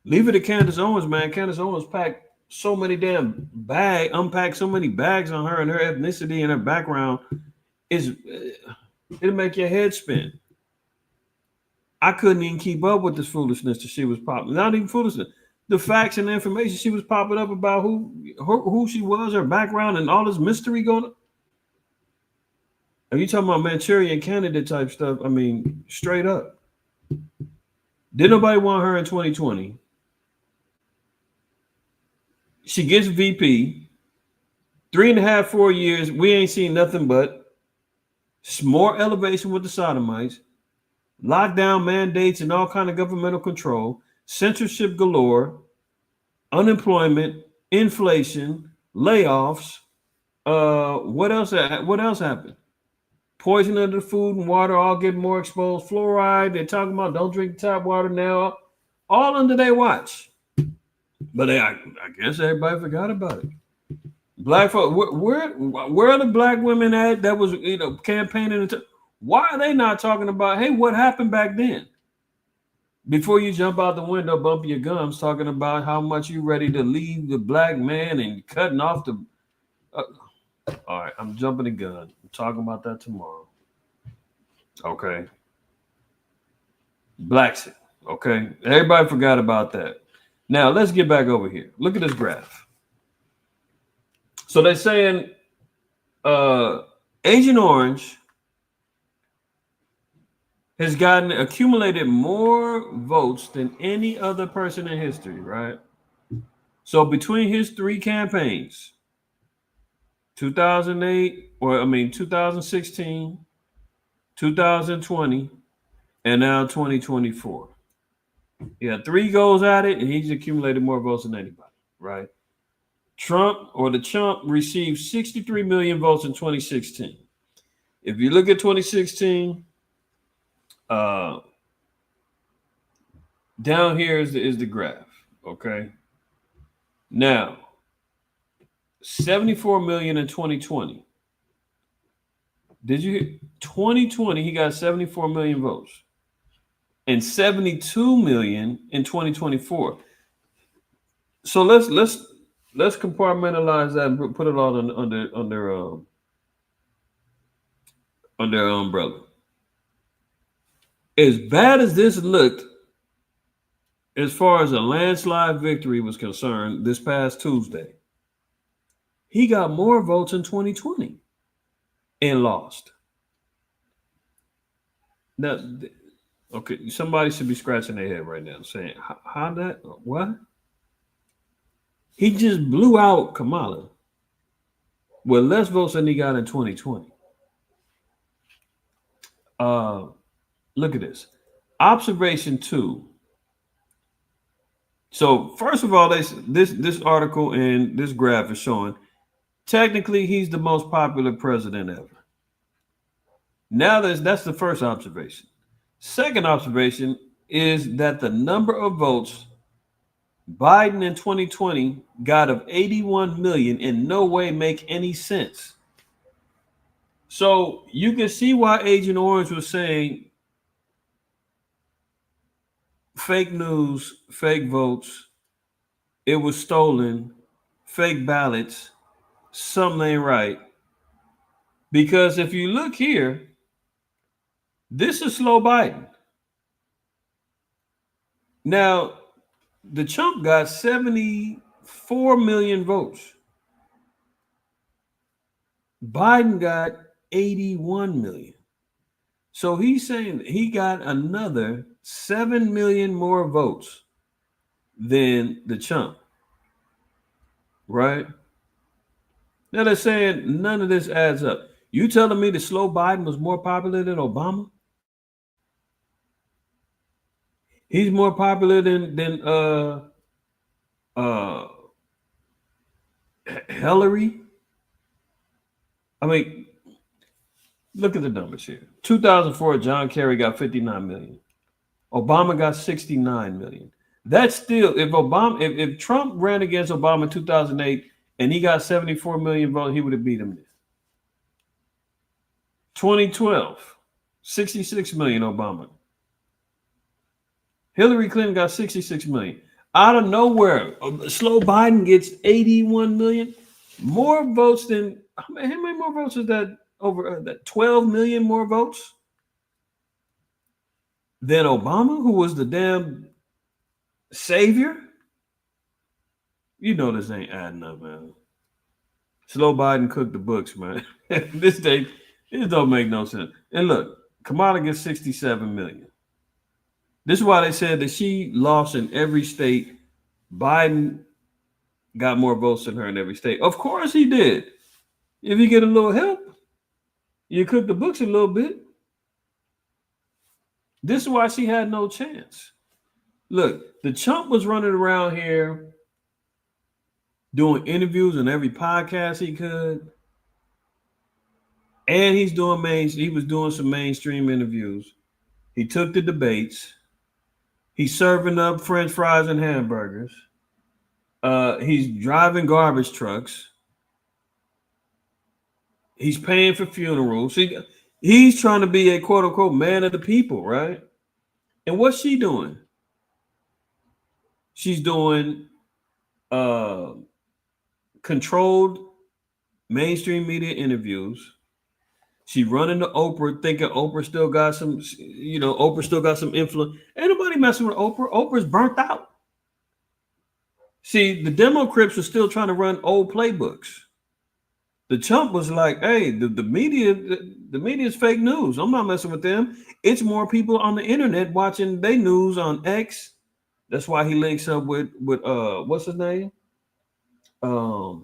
[SPEAKER 1] Leave it to Candace Owens, man. Candace Owens unpacked so many bags on her and her ethnicity and her background. It'll make your head spin. I couldn't even keep up with this foolishness that she was popping. Not even foolishness. The facts and the information she was popping up about who she was, her background, and all this mystery going on. Are you talking about Manchurian candidate type stuff? I mean, straight up. Did nobody want her in 2020? She gets VP. 3.5, 4 years. We ain't seen nothing but more elevation with the sodomites, lockdown mandates and all kind of governmental control, censorship galore, unemployment, inflation, layoffs. What else happened? Poison of the food and water all getting more exposed. Fluoride. They're talking about don't drink tap water now. All under their watch. But I guess everybody forgot about it. Black folk, where are the black women at that was campaigning? Why are they not talking about, hey, what happened back then? Before you jump out the window, bump your gums, talking about how much you ready to leave the black man and cutting off the. All right, I'm jumping the gun. I'm talking about that tomorrow. Okay. Blacksit. Okay. Everybody forgot about that. Now let's get back over here. Look at this graph. So they're saying Agent Orange has accumulated more votes than any other person in history, right? So between his three campaigns, 2016, 2020, and now 2024. He had 3 goes at it, and he's accumulated more votes than anybody, right? The chump received 63 million votes in 2016. If you look at 2016, down here is the graph, okay? Now, 74 million in 2020. Did you hear? 2020, he got 74 million votes. And 72 million in 2024. So let's compartmentalize that and put it all under umbrella. As bad as this looked, as far as a landslide victory was concerned, this past Tuesday, he got more votes in 2020 and lost. Now, Okay, somebody should be scratching their head right now, saying, "How that? What? He just blew out Kamala with less votes than he got in 2020." Uh, Look at this. Observation two. So first of all, this article and this graph is showing technically he's the most popular president ever. Now that's the first observation. Second observation is that the number of votes Biden in 2020 got of 81 million in no way make any sense. So you can see why Agent Orange was saying fake news, fake votes, it was stolen, fake ballots, something ain't right. Because if you look here, this is slow Biden. Now, the chump got 74 million votes. Biden got 81 million. So he's saying he got another 7 million more votes than the chump, right? Now they're saying none of this adds up. You telling me the slow Biden was more popular than Obama? He's more popular than uh Hillary? I mean, look at the numbers here. 2004, John Kerry got 59 million. Obama got 69 million. That's still if Trump ran against Obama in 2008 and he got 74 million votes, he would have beat him there. 2012, 66 million Obama. Hillary Clinton got 66 million. Out of nowhere, slow Biden gets 81 million. More votes than how many more votes is that over that 12 million more votes than Obama, who was the damn savior? You know this ain't adding up, man. Slow Biden cooked the books, man. this don't make no sense. And look, Kamala gets 67 million. This is why they said that she lost in every state. Biden got more votes than her in every state. Of course he did. If you get a little help, you cook the books a little bit. This is why she had no chance. Look, the chump was running around here doing interviews on every podcast he could. And he was doing some mainstream interviews. He took the debates. He's serving up French fries and hamburgers. He's driving garbage trucks. He's paying for funerals. He's trying to be a quote unquote man of the people, right? And what's she doing? She's doing controlled mainstream media interviews. She running to Oprah, thinking Oprah still got some, Oprah still got some influence. Ain't nobody messing with Oprah. Oprah's burnt out. See, the demo Crips are still trying to run old playbooks. The chump was like, hey, the media is fake news. I'm not messing with them. It's more people on the internet watching their news on X. That's why he links up with what's his name? Elon.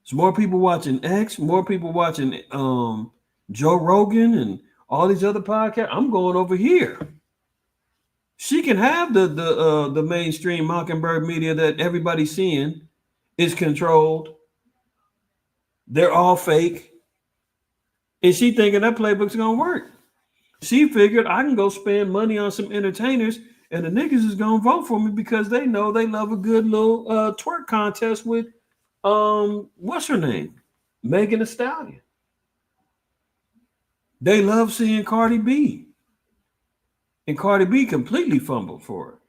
[SPEAKER 1] There's more people watching X, more people watching Joe Rogan and all these other podcasts. I'm going over here. She can have the mainstream Mockingbird media that everybody's seeing is controlled. They're all fake. And she thinking that playbook's gonna work. She figured I can go spend money on some entertainers and the niggas is gonna vote for me because they know they love a good little twerk contest with what's her name? Megan Thee Stallion. They love seeing Cardi B. And Cardi B completely fumbled for her.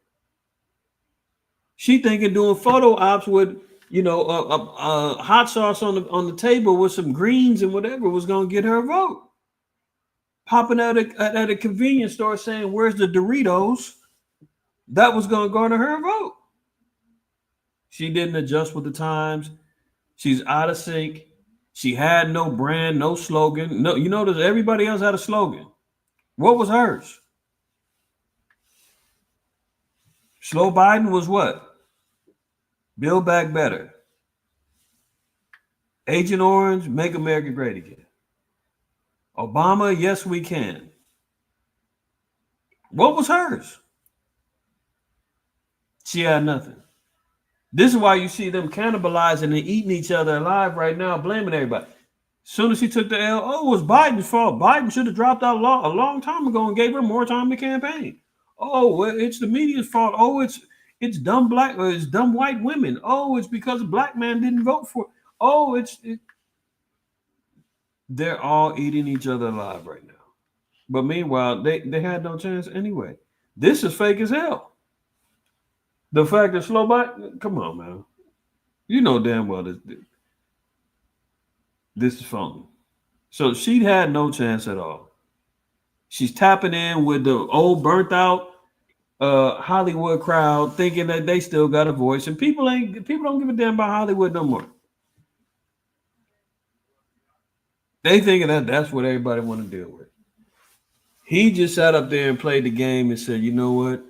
[SPEAKER 1] She thinking doing photo ops with hot sauce on the table with some greens and whatever was gonna get her a vote. Popping out at a convenience store saying, "Where's the Doritos?" That was gonna garner her a vote. She didn't adjust with the times. She's out of sync. She had no brand, no slogan. No, you notice everybody else had a slogan. What was hers? Slow Biden was what? Build Back Better. Agent Orange, Make America Great Again. Obama, Yes We Can. What was hers? She had nothing. This is why you see them cannibalizing and eating each other alive right now, blaming everybody. As soon as he took the L, oh, it was Biden's fault. Biden should have dropped out a long time ago and gave her more time to campaign. Oh, well, it's the media's fault. Oh, it's dumb black, it's dumb white women. Oh, it's because a black man didn't vote for. Oh, they're all eating each other alive right now. But meanwhile, they had no chance anyway. This is fake as hell. The fact that Slow Biden, come on, man. You know damn well this is phony. So she had no chance at all. She's tapping in with the old burnt out Hollywood crowd, thinking that they still got a voice, and people don't give a damn about Hollywood no more. They thinking that that's what everybody want to deal with. He just sat up there and played the game and said, you know what?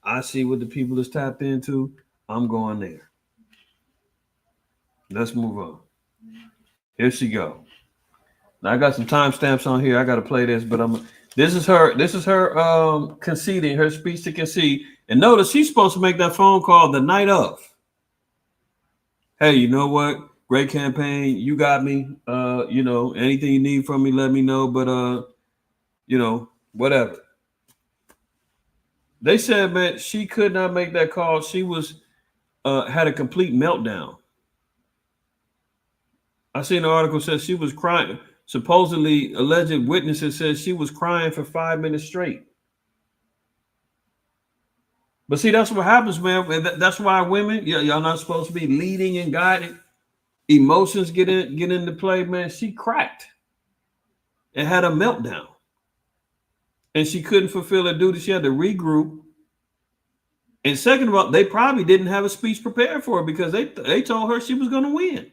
[SPEAKER 1] I see what the people is tapped into. I'm going there. Let's move on. Here she go. Now I got some timestamps on here. I got to play this, but this is her conceding, her speech to concede. And notice she's supposed to make that phone call the night of. Hey, you know what? Great campaign. You got me. Anything you need from me, let me know. But whatever. They said, man, she could not make that call. She was had a complete meltdown. I seen an article says she was crying. Supposedly, alleged witnesses said she was crying for 5 minutes straight. But see, that's what happens, man. That's why women, y'all not supposed to be leading and guiding. Emotions get into play, man. She cracked and had a meltdown. And she couldn't fulfill her duty. She had to regroup. And second of all, they probably didn't have a speech prepared for her because they told her she was going to win.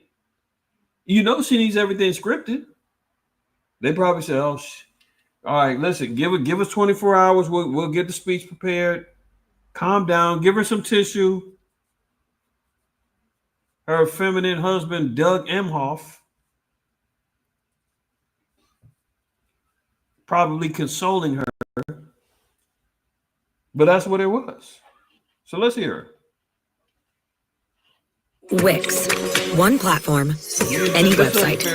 [SPEAKER 1] You know she needs everything scripted. They probably said, "Oh, all right, listen, give us 24 hours. We'll get the speech prepared. Calm down. Give her some tissue." Her feminine husband, Doug Emhoff, probably consoling her. But that's what it was. So let's hear her.
[SPEAKER 2] Wix. One platform, any website,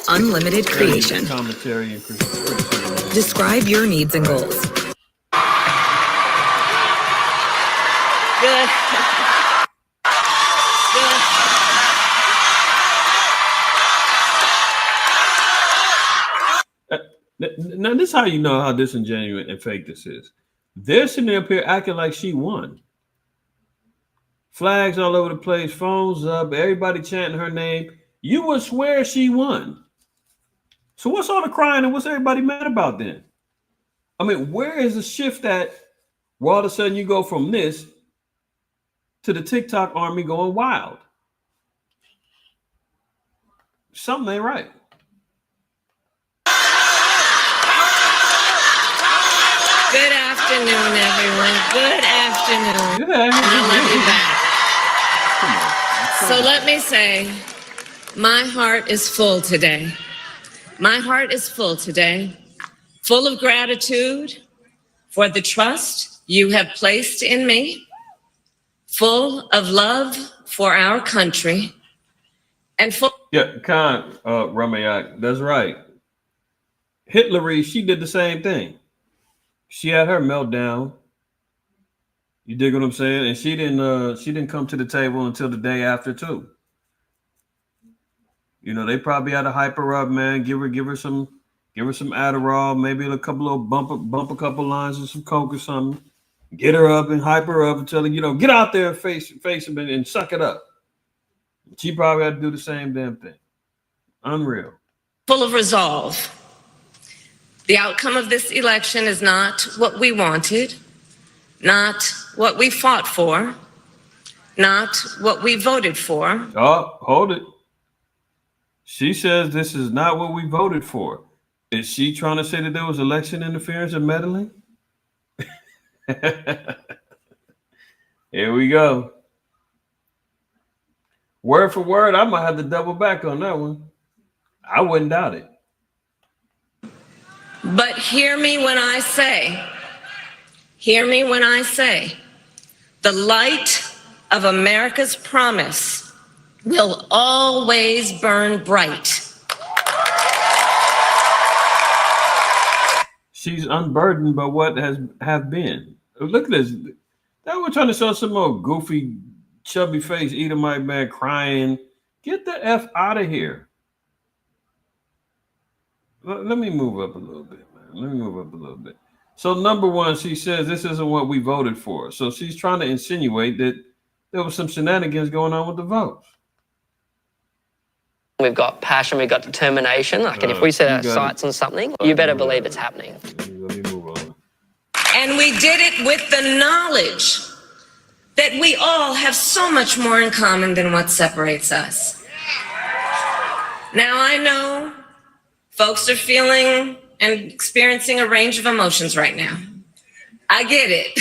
[SPEAKER 2] unlimited creation.
[SPEAKER 1] Commentary and criticism.
[SPEAKER 2] Describe your needs and goals.
[SPEAKER 3] Good.
[SPEAKER 1] Now, this is how you know how disingenuous and fake this is. They're sitting up here acting like she won. Flags all over the place, phones up, everybody chanting her name. You would swear she won. So what's all the crying and what's everybody mad about then? I mean, where is the shift at where all of a sudden you go from this to the TikTok army going wild? Something ain't right.
[SPEAKER 3] Good afternoon, everyone. Good afternoon.
[SPEAKER 1] Good afternoon.
[SPEAKER 3] I love you back. So let me say, my heart is full today. My heart is full today, full of gratitude for the trust you have placed in me, full of love for our country, and full.
[SPEAKER 1] Yeah, Khan Ramayak, that's right. Hitler, she did the same thing. She had her meltdown. You dig what I'm saying? And she didn't come to the table until the day after too. You know, they probably had to hype her up, man. Give her some Adderall, maybe a couple of bump a couple lines of some coke or something. Get her up and hype her up and tell her, get out there and face him and suck it up. She probably had to do the same damn thing. Unreal.
[SPEAKER 3] Full of resolve. The outcome of this election is not what we wanted, not what we fought for, not what we voted for.
[SPEAKER 1] Oh, hold it. She says this is not what we voted for. Is she trying to say that there was election interference and meddling? Here we go. Word for word, I might have to double back on that one. I wouldn't doubt it.
[SPEAKER 3] But hear me when I say, the light of America's promise will always burn bright.
[SPEAKER 1] She's unburdened by what have been. Look at this. They were trying to show some more goofy, chubby face Edomite man crying. Get the F out of here. Let me move up a little bit, man. So number one, she says this isn't what we voted for. So she's trying to insinuate that there was some shenanigans going on with the votes.
[SPEAKER 4] We've got passion, we've got determination. Like, and if we set our sights on something, you better believe it's happening.
[SPEAKER 1] Let me move on.
[SPEAKER 3] And we did it with the knowledge that we all have so much more in common than what separates us. Now, I know folks are feeling and experiencing a range of emotions right now. I get it.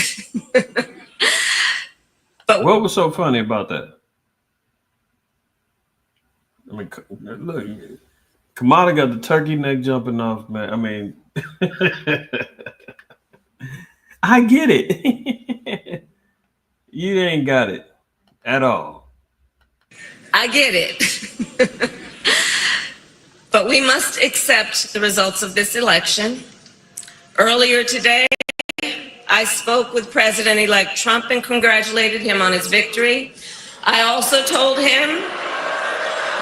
[SPEAKER 3] But
[SPEAKER 1] what was so funny about that? I mean, look, Kamala got the turkey neck jumping off, man. I mean, I get it. You ain't got it at all.
[SPEAKER 3] I get it. But we must accept the results of this election. Earlier today, I spoke with President-elect Trump and congratulated him on his victory. I also told him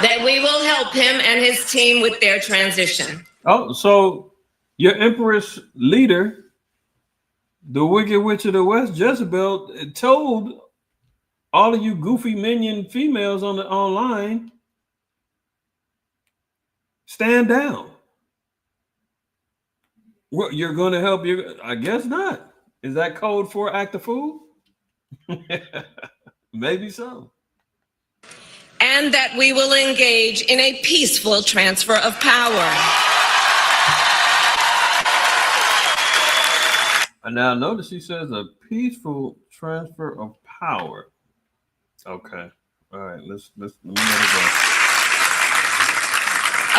[SPEAKER 3] that we will help him and his team with their transition.
[SPEAKER 1] Oh, so your Empress leader, the Wicked Witch of the West, Jezebel, told all of you goofy minion females on the online, stand down. What, you're going to help you? I guess not. Is that code for act a fool? Maybe so.
[SPEAKER 3] And that we will engage in a peaceful transfer of power.
[SPEAKER 1] And now notice he says a peaceful transfer of power. Okay. All right. Let me let it go.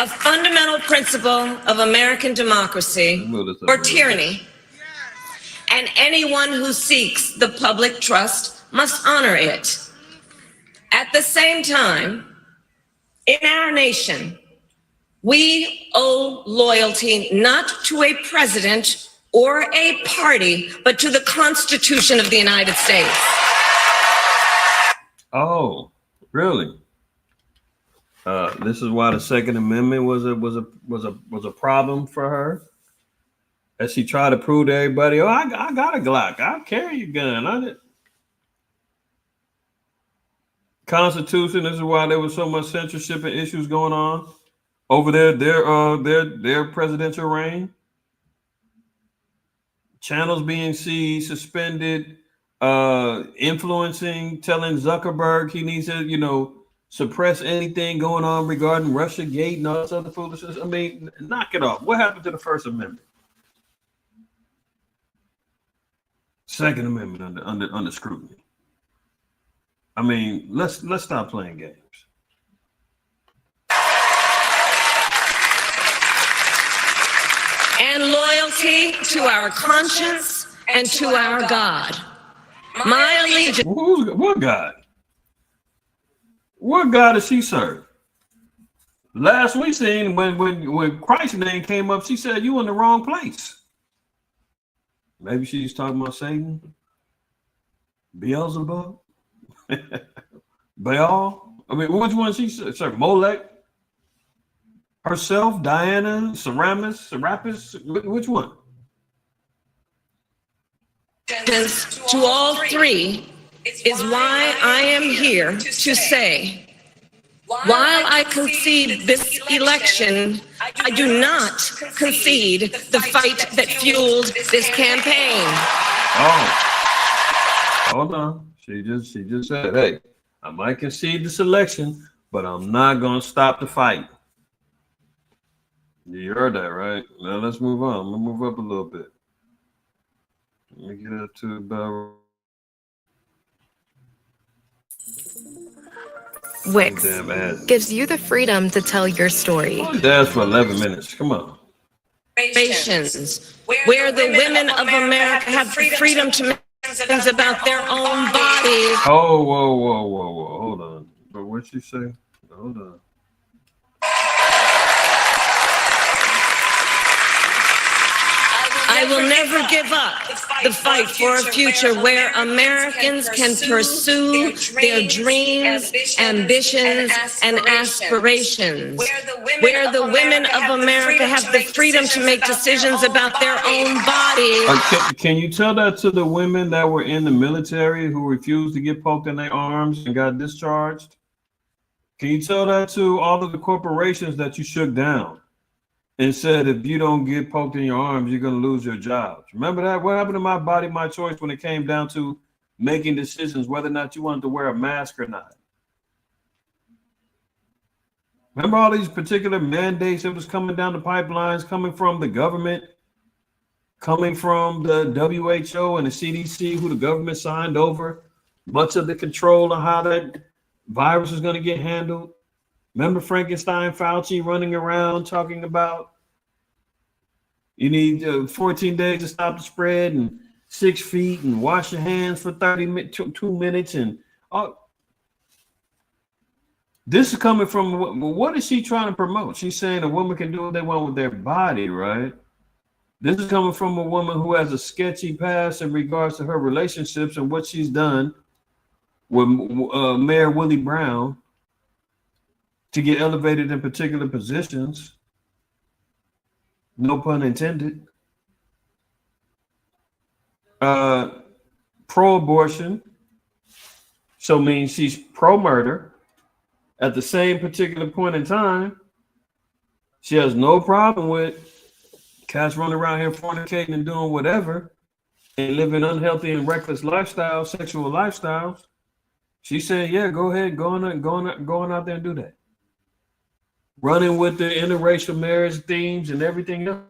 [SPEAKER 3] A fundamental principle of American democracy or tyranny. And anyone who seeks the public trust must honor it. At the same time, in our nation, we owe loyalty not to a president or a party, but to the Constitution of the United States.
[SPEAKER 1] Oh, really? This is why the Second Amendment was a problem for her. As she tried to prove to everybody, oh, I got a Glock, I carry a gun on it. Constitution. This is why there was so much censorship and issues going on over their presidential reign. Channels being seized, suspended, influencing, telling Zuckerberg he needs to, suppress anything going on regarding Russia Gate and all this other foolishness. I mean, knock it off. What happened to the First Amendment? Second Amendment under scrutiny. I mean, let's stop playing games.
[SPEAKER 3] And loyalty to our conscience and to our God. My allegiance.
[SPEAKER 1] What God? What God does she serve? Last we seen when Christ's name came up, she said you in the wrong place. Maybe she's talking about Satan, Beelzebub, Baal. I mean, which one she served? Molech, herself, Diana, Serapis. Which one?
[SPEAKER 3] To all three is why I am here to say, while I concede this election, I do not concede the fight that fueled this campaign.
[SPEAKER 1] Oh, hold on. She just said, hey, I might concede this election, but I'm not going to stop the fight. You heard that, right? Now let's move on. I'm gonna move up a little bit. Let me get up to about
[SPEAKER 2] Wix gives you the freedom to tell your story.
[SPEAKER 1] That's for 11 minutes. Come on.
[SPEAKER 3] Where the women of America have the freedom to make decisions about their own bodies.
[SPEAKER 1] Oh, whoa. Hold on. But what'd she say? Hold on.
[SPEAKER 3] I will never give up the fight for a future where Americans can pursue their dreams, ambitions, and aspirations. Where the women of America have the freedom to make decisions about their own bodies.
[SPEAKER 1] Can you tell that to the women that were in the military who refused to get poked in their arms and got discharged? Can you tell that to all of the corporations that you shook down and said, if you don't get poked in your arms, you're going to lose your jobs? Remember that? What happened to My Body, My Choice when it came down to making decisions whether or not you wanted to wear a mask or not? Remember all these particular mandates that was coming down the pipelines, coming from the government, coming from the WHO and the CDC, who the government signed over much of the control of how that virus is going to get handled? Remember Frankenstein Fauci running around talking about you need 14 days to stop the spread and 6 feet and wash your hands for 2 minutes. And this is coming from, what is she trying to promote? She's saying a woman can do what they want with their body, right? This is coming from a woman who has a sketchy past in regards to her relationships and what she's done with Mayor Willie Brown to get elevated in particular positions. No pun intended. Pro-abortion, so means she's pro-murder. At the same particular point in time, she has no problem with cats running around here fornicating and doing whatever and living unhealthy and reckless lifestyles, sexual lifestyles. She's saying, yeah, go ahead, go on out there and do that. Running with the interracial marriage themes and everything else.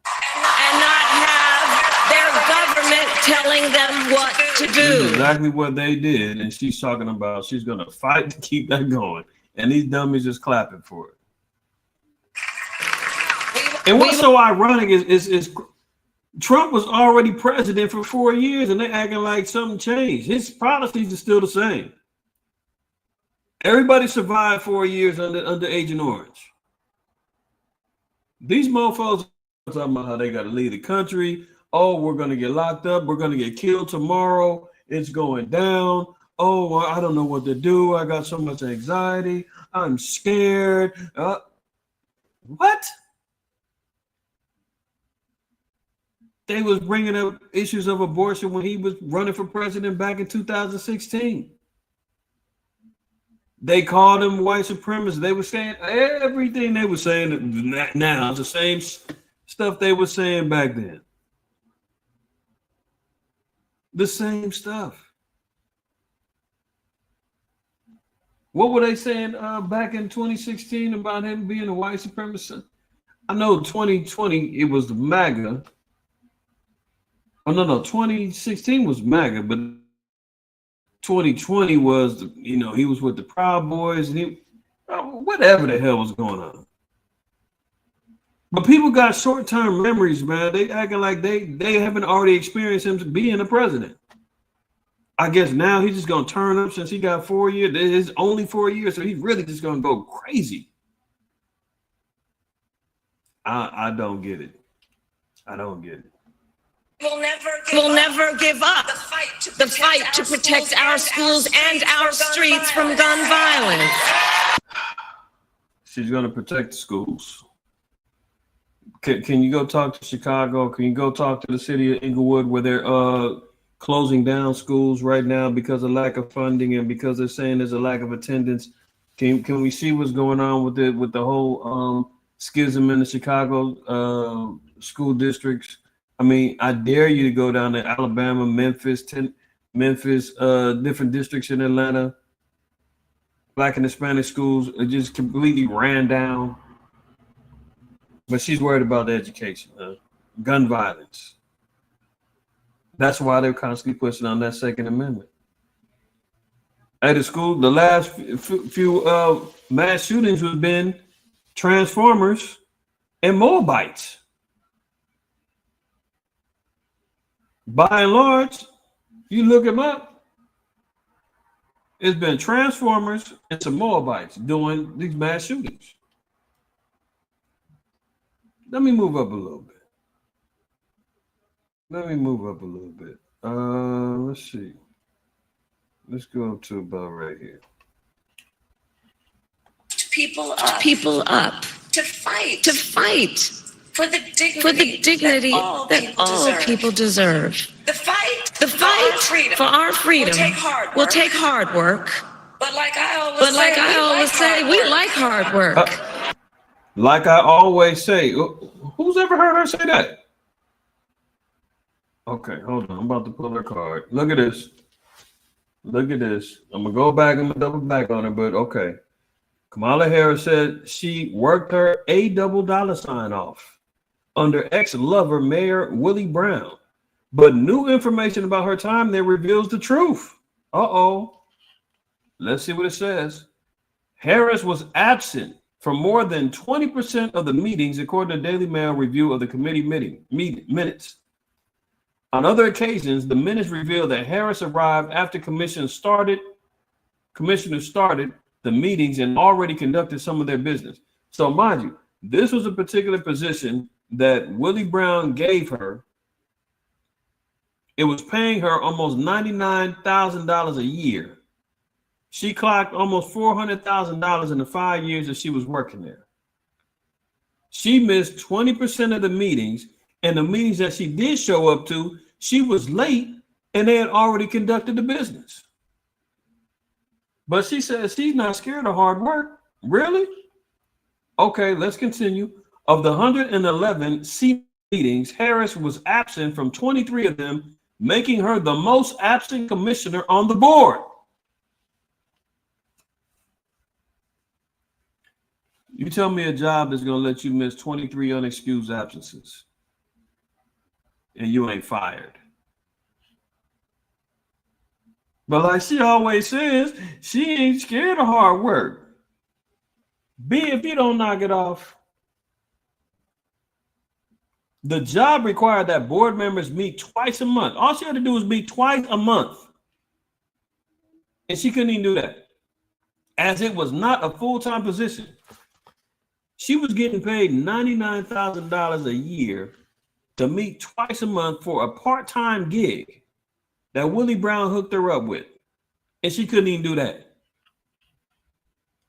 [SPEAKER 3] And not have their government telling them what to do.
[SPEAKER 1] This is exactly what they did. And she's talking about she's going to fight to keep that going. And these dummies just clapping for it. And what's so ironic is Trump was already president for 4 years and they're acting like something changed. His policies are still the same. Everybody survived 4 years under Agent Orange. These mofos are talking about how they got to leave the country. Oh, we're going to get locked up. We're going to get killed tomorrow. It's going down. Oh, well, I don't know what to do. I got so much anxiety. I'm scared. What? They was bringing up issues of abortion when he was running for president back in 2016. They called him white supremacists. They were saying everything they were saying now, the same stuff they were saying back then. The same stuff. What were they saying back in 2016 about him being a white supremacist? I know 2020, it was the MAGA. Oh, no, 2016 was MAGA, but 2020 was, he was with the Proud Boys and whatever the hell was going on. But people got short-term memories, man. They acting like they haven't already experienced him being a president. I guess now he's just going to turn up since he got 4 years. It's only 4 years, so he's really just going to go crazy. I don't get it. I don't get it.
[SPEAKER 3] We'll never give up the fight to protect our schools and our streets from gun violence.
[SPEAKER 1] She's going to protect the schools. Can you go talk to Chicago? Can you go talk to the city of Inglewood where they're closing down schools right now because of lack of funding and because they're saying there's a lack of attendance? Can we see what's going on with the whole schism in the Chicago school districts? I mean, I dare you to go down to Alabama, Memphis, different districts in Atlanta. Black and Hispanic schools are just completely ran down. But she's worried about the education, gun violence. That's why they're constantly pushing on that Second Amendment. At the school, the last few mass shootings have been Transformers and Moabites. By and large, you look them up, it's been Transformers and some Moabites doing these mass shootings. Let me move up a little bit. Let's see. Let's go to about right here.
[SPEAKER 3] People up to fight for the dignity that all people deserve. The fight for our freedom will take hard work. But like I always say, we like hard work.
[SPEAKER 1] Like I always say, who's ever heard her say that? Okay, hold on. I'm about to pull her card. Look at this. I'm gonna go back. I'm gonna double back on her, but okay. Kamala Harris said she worked her $8 off under ex-lover Mayor Willie Brown, but new information about her time there reveals the truth. Let's see what it says. Harris was absent for more than 20% of the meetings, according to Daily Mail review of the committee minutes. On other occasions, the minutes reveal that Harris arrived after commissioners started the meetings and already conducted some of their business. So mind you, this was a particular position that Willie Brown gave her. It was paying her almost $99,000 a year. She clocked almost $400,000 in the 5 years that she was working there. She missed 20% of the meetings, and the meetings that she did show up to, she was late and they had already conducted the business. But she says she's not scared of hard work. Really? Okay, let's continue. Of the 111 C meetings, Harris was absent from 23 of them, making her the most absent commissioner on the board. You tell me a job that's going to let you miss 23 unexcused absences and you ain't fired. But like she always says, she ain't scared of hard work. If you don't knock it off. The job required that board members meet twice a month. All she had to do was meet twice a month. And she couldn't even do that, as it was not a full-time position. She was getting paid $99,000 a year to meet twice a month for a part-time gig that Willie Brown hooked her up with. And she couldn't even do that.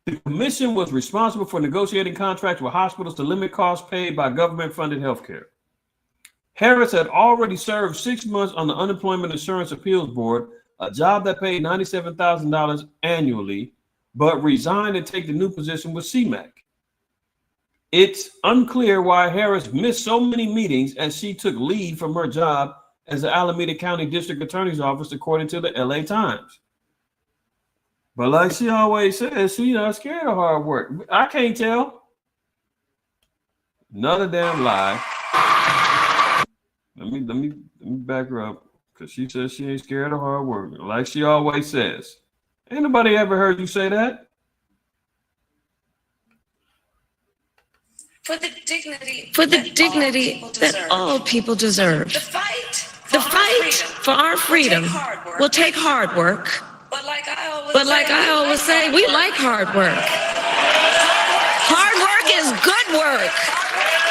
[SPEAKER 1] The commission was responsible for negotiating contracts with hospitals to limit costs paid by government-funded healthcare. Harris had already served 6 months on the Unemployment Insurance Appeals Board, a job that paid $97,000 annually, but resigned to take the new position with CMAQ. It's unclear why Harris missed so many meetings as she took leave from her job as the Alameda County District Attorney's Office, according to the LA Times. But like she always says, she's not scared of hard work. I can't tell. Another damn lie. Let me back her up, because she says she ain't scared of hard work, like she always says. Ain't nobody ever heard you say that.
[SPEAKER 3] For the dignity that all people deserve. The fight for our freedom will take hard work. But like I always say, we like hard work. Hard work is good work.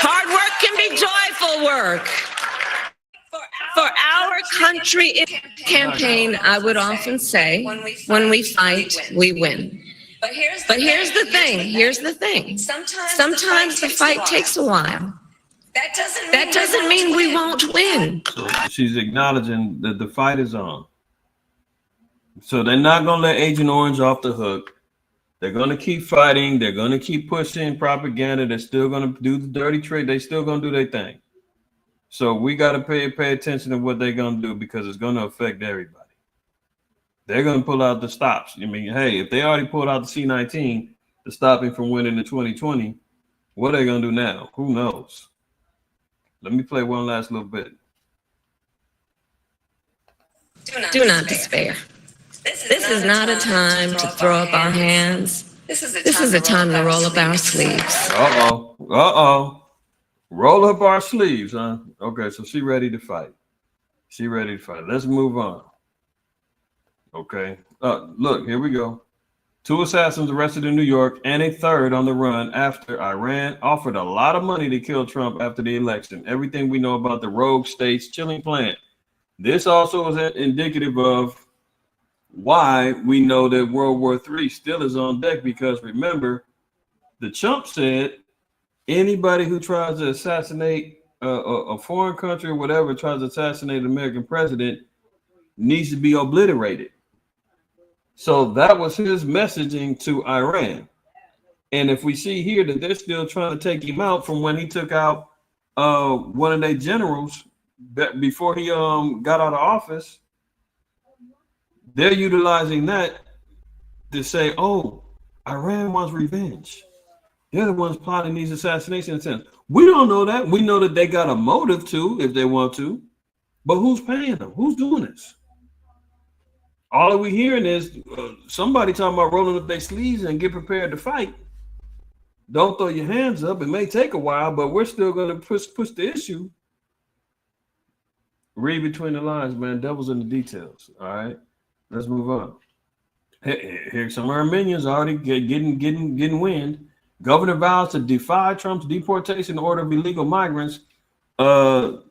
[SPEAKER 3] Hard work can be joyful work. For our country campaign, I would often say, when we fight, we win. But here's the thing. Sometimes the fight takes a while. That doesn't mean we won't win.
[SPEAKER 1] So she's acknowledging that the fight is on. So they're not going to let Agent Orange off the hook. They're going to keep fighting. They're going to keep pushing propaganda. They're still going to do the dirty trade. They're still going to do their thing. So we got to pay attention to what they're going to do, because it's going to affect everybody. They're going to pull out the stops. I mean, hey, if they already pulled out the C-19 to stop him from winning in 2020, what are they going to do now? Who knows? Let me play one last little bit.
[SPEAKER 3] Do not despair. This is not a time to throw up our hands. This is a time to roll up our sleeves.
[SPEAKER 1] Roll up our sleeves, huh? Okay, so she ready to fight. Let's move on. Okay. Look, here we go. 2 assassins arrested in New York and a third on the run after Iran offered a lot of money to kill Trump after the election. Everything we know about the rogue state's chilling plan. This also is indicative of why we know that World War III still is on deck, because remember, the chump said anybody who tries to assassinate a foreign country or whatever, tries to assassinate an American president, needs to be obliterated. So that was his messaging to Iran. And if we see here that they're still trying to take him out from when he took out one of their generals before he got out of office, they're utilizing that to say, oh, Iran wants revenge. They're the ones plotting these assassination attempts. We don't know that. We know that they got a motive to, if they want to, but who's paying them? Who's doing this? All we hearing is somebody talking about rolling up their sleeves and get prepared to fight. Don't throw your hands up. It may take a while, but we're still going to push the issue. Read between the lines, man. Devil's in the details. All right, let's move on. Here's some Armenians already getting wind. Governor vows to defy Trump's deportation order of illegal migrants. The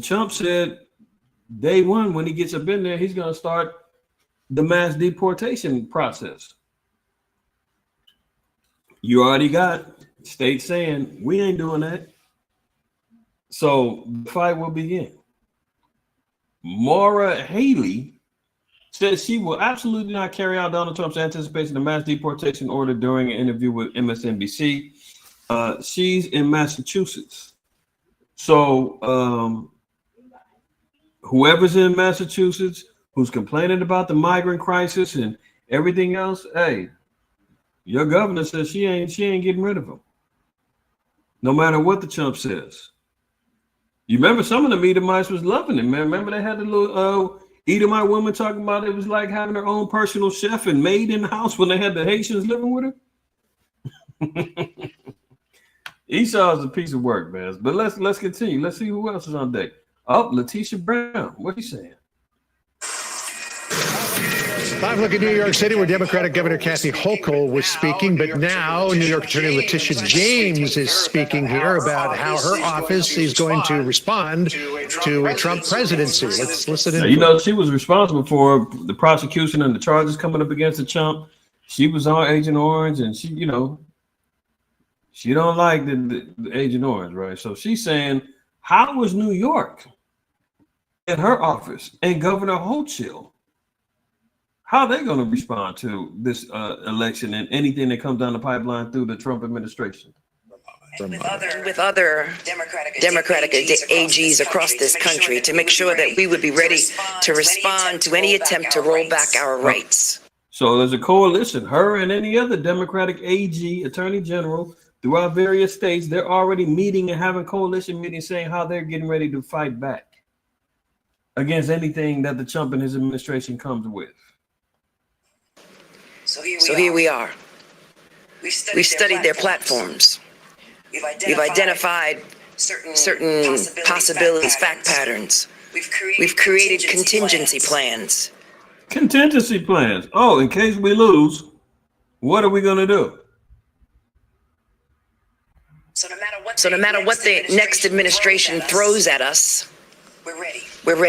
[SPEAKER 1] Trump said day one, when he gets up in there, he's going to start the mass deportation process. You already got states saying, we ain't doing that. So the fight will begin. Maura Haley says she will absolutely not carry out Donald Trump's anticipation of mass deportation order during an interview with MSNBC. She's in Massachusetts. So whoever's in Massachusetts who's complaining about the migrant crisis and everything else, hey, your governor says she ain't getting rid of them, no matter what the chump says. You remember some of the Edomites was loving it, man. Remember they had the little Edomite woman talking about it was like having her own personal chef and maid in the house when they had the Haitians living with her. Esau is a piece of work, man. But let's continue. Let's see who else is on deck. Oh, Letitia Brown. What are you saying?
[SPEAKER 5] Live look at New York City, where Democratic Governor Kathy Hochul was speaking, but now New York Attorney Letitia James is speaking here about how her office is going to respond to a Trump presidency. Let's listen in.
[SPEAKER 1] You know, she was responsible for the prosecution and the charges coming up against the Trump. She was on Agent Orange, and she, you know, she don't like the Agent Orange, right? So she's saying, how was New York in her office and Governor Hochul? How are they going to respond to this election and anything that comes down the pipeline through the Trump administration?
[SPEAKER 6] With other Democratic AGs across this country to make sure that we would be ready to respond to any attempt to roll back our rights.
[SPEAKER 1] So there's a coalition, her and any other Democratic AG, Attorney General, throughout various states. They're already meeting and having coalition meetings saying how they're getting ready to fight back against anything that the Trump and his administration comes with.
[SPEAKER 6] So here we are. We studied their platforms. We've identified certain possibilities, fact patterns. We've created contingency plans.
[SPEAKER 1] Contingency plans. Oh, in case we lose, what are we going to do?
[SPEAKER 6] So no matter what the next administration throws at us, we're ready. We're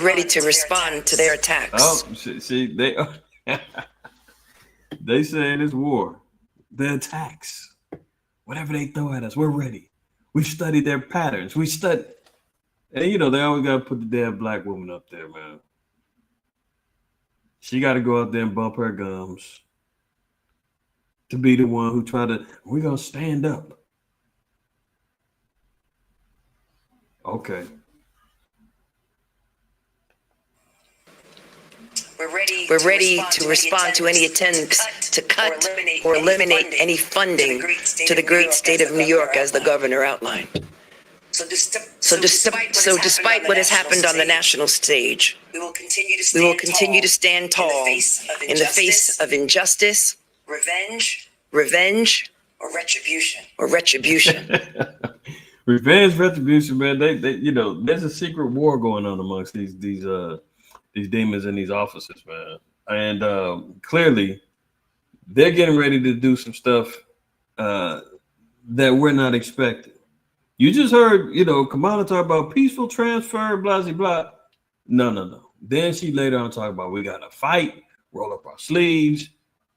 [SPEAKER 6] ready to respond to their attacks.
[SPEAKER 1] Oh, see, they saying it's war. The attacks, whatever they throw at us, we're ready. We've studied their patterns. We studied, and you know they always got to put the damn black woman up there, man. She got to go out there and bump her gums to be the one who try to. We're gonna stand up. Okay.
[SPEAKER 6] we're ready to respond to any attempts to cut or eliminate any funding to the great state of New York, as the governor outlined. So despite what has happened on the national stage, we will continue to stand tall in the face of injustice, revenge, or retribution.
[SPEAKER 1] Revenge, retribution, man. They, there's a secret war going on amongst these demons in these offices, man. And clearly, they're getting ready to do some stuff that we're not expecting. You just heard, Kamala talk about peaceful transfer, blah, blah, blah. No. Then she later on talk about we got to fight, roll up our sleeves.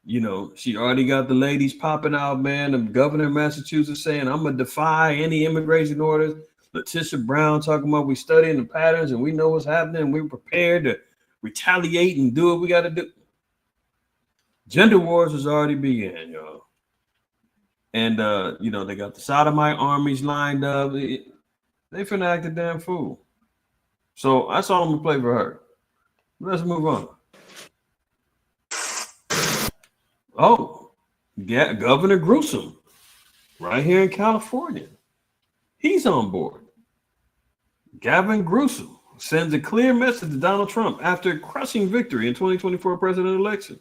[SPEAKER 1] She already got the ladies popping out, man. The governor of Massachusetts saying, I'm going to defy any immigration orders. Letitia Brown talking about we studying the patterns and we know what's happening. We're prepared to retaliate and do what we got to do. Gender wars has already began, y'all. And, they got the sodomite armies lined up. They finna act a damn fool. So that's all I'm going to play for her. Let's move on. Oh, yeah, Governor Newsom, right here in California. He's on board. Gavin Newsom sends a clear message to Donald Trump after a crushing victory in 2024 presidential election.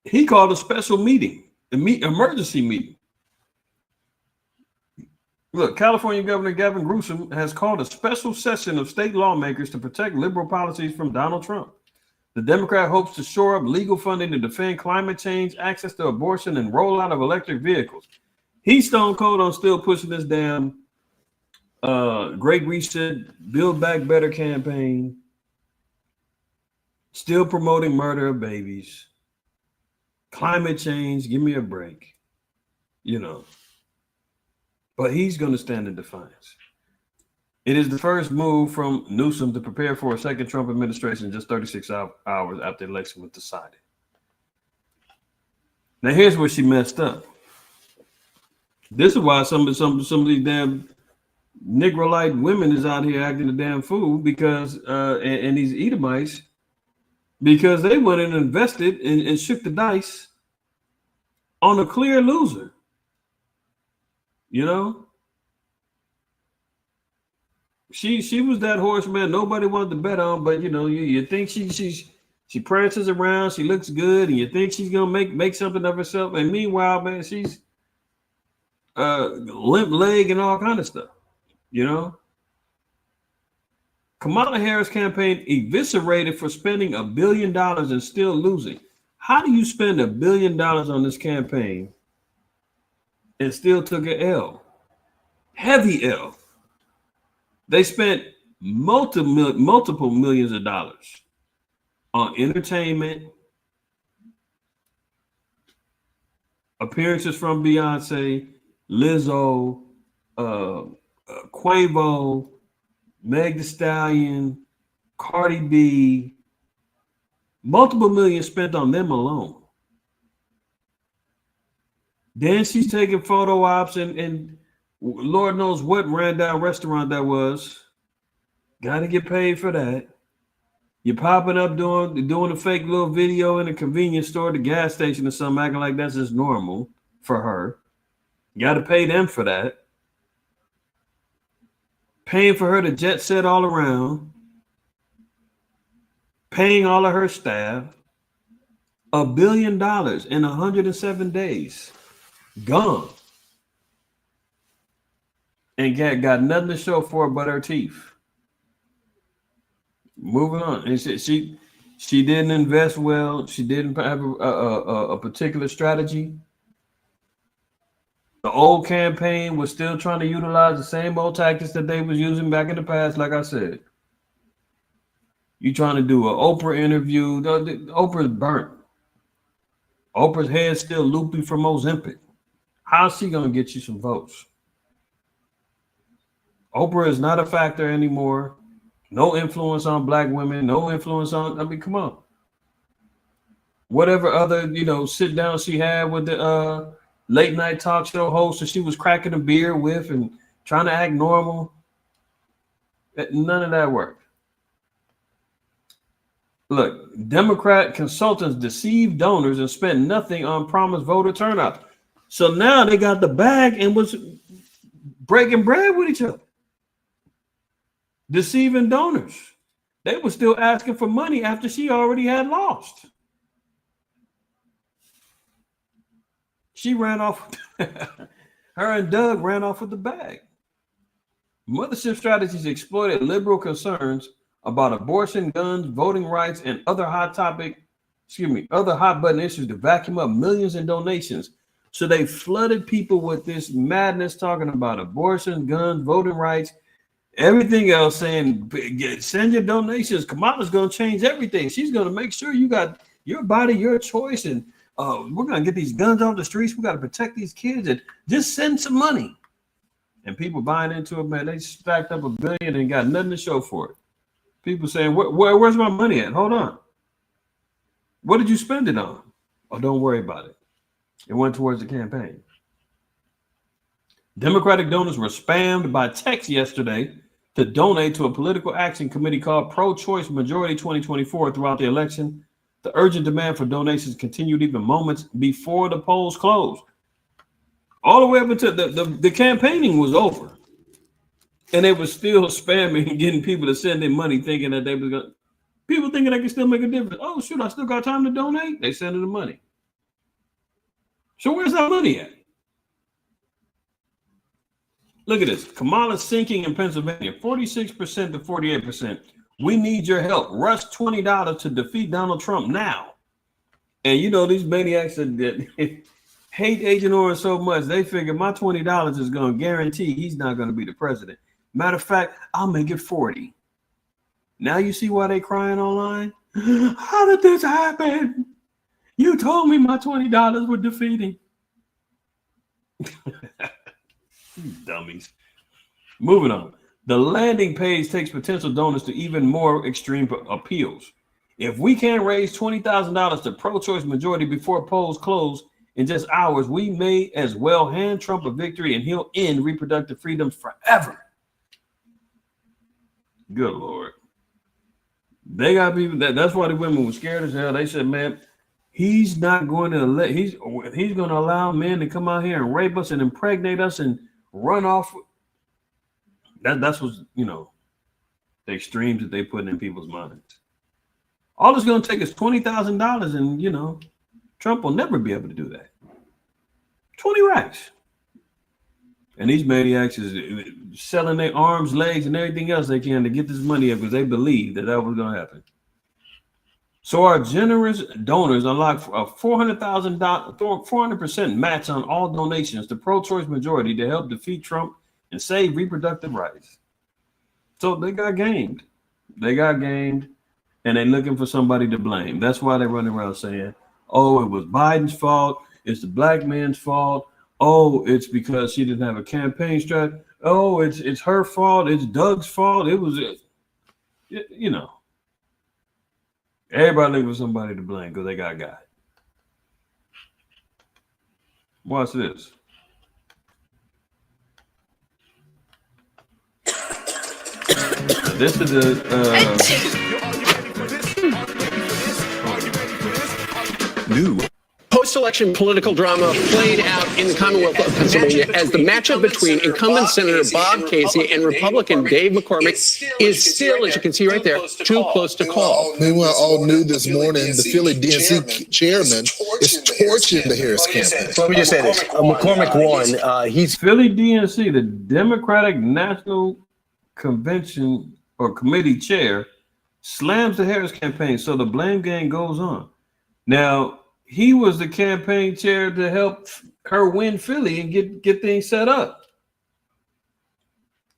[SPEAKER 1] He called a special meeting, emergency meeting. Look, California Governor Gavin Newsom has called a special session of state lawmakers to protect liberal policies from Donald Trump. The Democrat hopes to shore up legal funding to defend climate change, access to abortion, and rollout of electric vehicles. He's stone cold on still pushing this damn Great Reset, Build Back Better campaign, still promoting murder of babies, climate change, give me a break, But he's going to stand in defiance. It is the first move from Newsom to prepare for a second Trump administration just 36 hours after the election was decided. Now, here's where she messed up. This is why some of these damn Negroite women is out here acting a damn fool because, and these Edomites, because they went and invested and shook the dice on a clear loser. She was that horse, man. Nobody wanted to bet on, but you think she prances around, she looks good, and you think she's gonna make something of herself. And meanwhile, man, she's limp leg and all kind of stuff. Kamala Harris campaign eviscerated for spending $1 billion and still losing. How do you spend $1 billion on this campaign and still took an L? Heavy L. They spent multiple millions of dollars on entertainment, appearances from Beyonce, Lizzo, Quavo, Meg Thee Stallion, Cardi B, multiple millions spent on them alone. Then she's taking photo ops and Lord knows what ran down restaurant that was. Got to get paid for that. You're popping up doing a fake little video in a convenience store, the gas station or something, acting like that's just normal for her. You got to pay them for that. Paying for her to jet set all around. Paying all of her staff. $1 billion in 107 days. Gone. And got nothing to show for it but her teeth. Moving on. And she didn't invest well. She didn't have a particular strategy. The old campaign was still trying to utilize the same old tactics that they was using back in the past, like I said. You trying to do an Oprah interview. Oprah's burnt. Oprah's head's still loopy from Ozempic. How's she going to get you some votes? Oprah is not a factor anymore. No influence on black women. No influence on, come on. Whatever other, sit down she had with the late night talk show host that she was cracking a beer with and trying to act normal. None of that worked. Look, Democrat consultants deceived donors and spent nothing on promised voter turnout. So now they got the bag and was breaking bread with each other, deceiving donors. They were still asking for money after she already had lost. She ran off. Her and Doug ran off with the bag. Mothership Strategies exploited liberal concerns about abortion, guns, voting rights, and other hot button issues to vacuum up millions in donations. So they flooded people with this madness talking about abortion, guns, voting rights, everything else, saying send your donations. Kamala's going to change everything. She's going to make sure you got your body, your choice, and we're going to get these guns off the streets. We got to protect these kids and just send some money. And people buying into it, man. They stacked up $1 billion and got nothing to show for it. People saying, where's my money at? Hold on. What did you spend it on? Oh, don't worry about it. It went towards the campaign. Democratic donors were spammed by text yesterday to donate to a political action committee called Pro-Choice Majority 2024 throughout the election. The urgent demand for donations continued even moments before the polls closed. All the way up until the campaigning was over. And they were still spamming and getting people to send in money thinking that they was going to, people thinking they can still make a difference. Oh, shoot, I still got time to donate? They send in the money. So where's that money at? Look at this. Kamala sinking in Pennsylvania, 46% to 48%. We need your help. Rush $20 to defeat Donald Trump now. And you know, these maniacs that hate Agent Orange so much, they figure my $20 is going to guarantee he's not going to be the president. Matter of fact, I'll make it 40. Now you see why they crying online? How did this happen? You told me my $20 would defeat him. You dummies. Moving on. The landing page takes potential donors to even more extreme appeals. If we can't raise $20,000 to pro-choice majority before polls close in just hours, we may as well hand Trump a victory and he'll end reproductive freedoms forever. Good Lord. They got people that's why the women were scared as hell. They said, man, he's not going to he's going to allow men to come out here and rape us and impregnate us and run off. That's what, you know, the extremes that they put in people's minds. All it's going to take is $20,000, and you know, Trump will never be able to do that. 20 racks. And these maniacs is selling their arms, legs, and everything else they can to get this money up because they believe that was going to happen. So our generous donors unlock a $400,000, 400% match on all donations to pro-choice majority to help defeat Trump and save reproductive rights. So they got gamed. They got gamed, and they're looking for somebody to blame. That's why they're running around saying, oh, it was Biden's fault. It's the black man's fault. Oh, it's because she didn't have a campaign strategy. Oh, it's her fault. It's Doug's fault. It was, you know. Everybody looking for somebody to blame because they got got. Watch this. This is
[SPEAKER 7] new. Post-election political drama played out in the Commonwealth of Pennsylvania as the matchup between incumbent Senator Bob Casey and Republican Dave McCormick is still, as you can see right there, too close to call.
[SPEAKER 8] Meanwhile, all new this morning, the Philly DNC chairman is torching the Harris campaign.
[SPEAKER 7] So let me just say this. McCormick won. He's
[SPEAKER 1] Philly DNC, the Democratic National Convention or Committee chair, slams the Harris campaign. So the blame game goes on. Now, he was the campaign chair to help her win Philly and get things set up.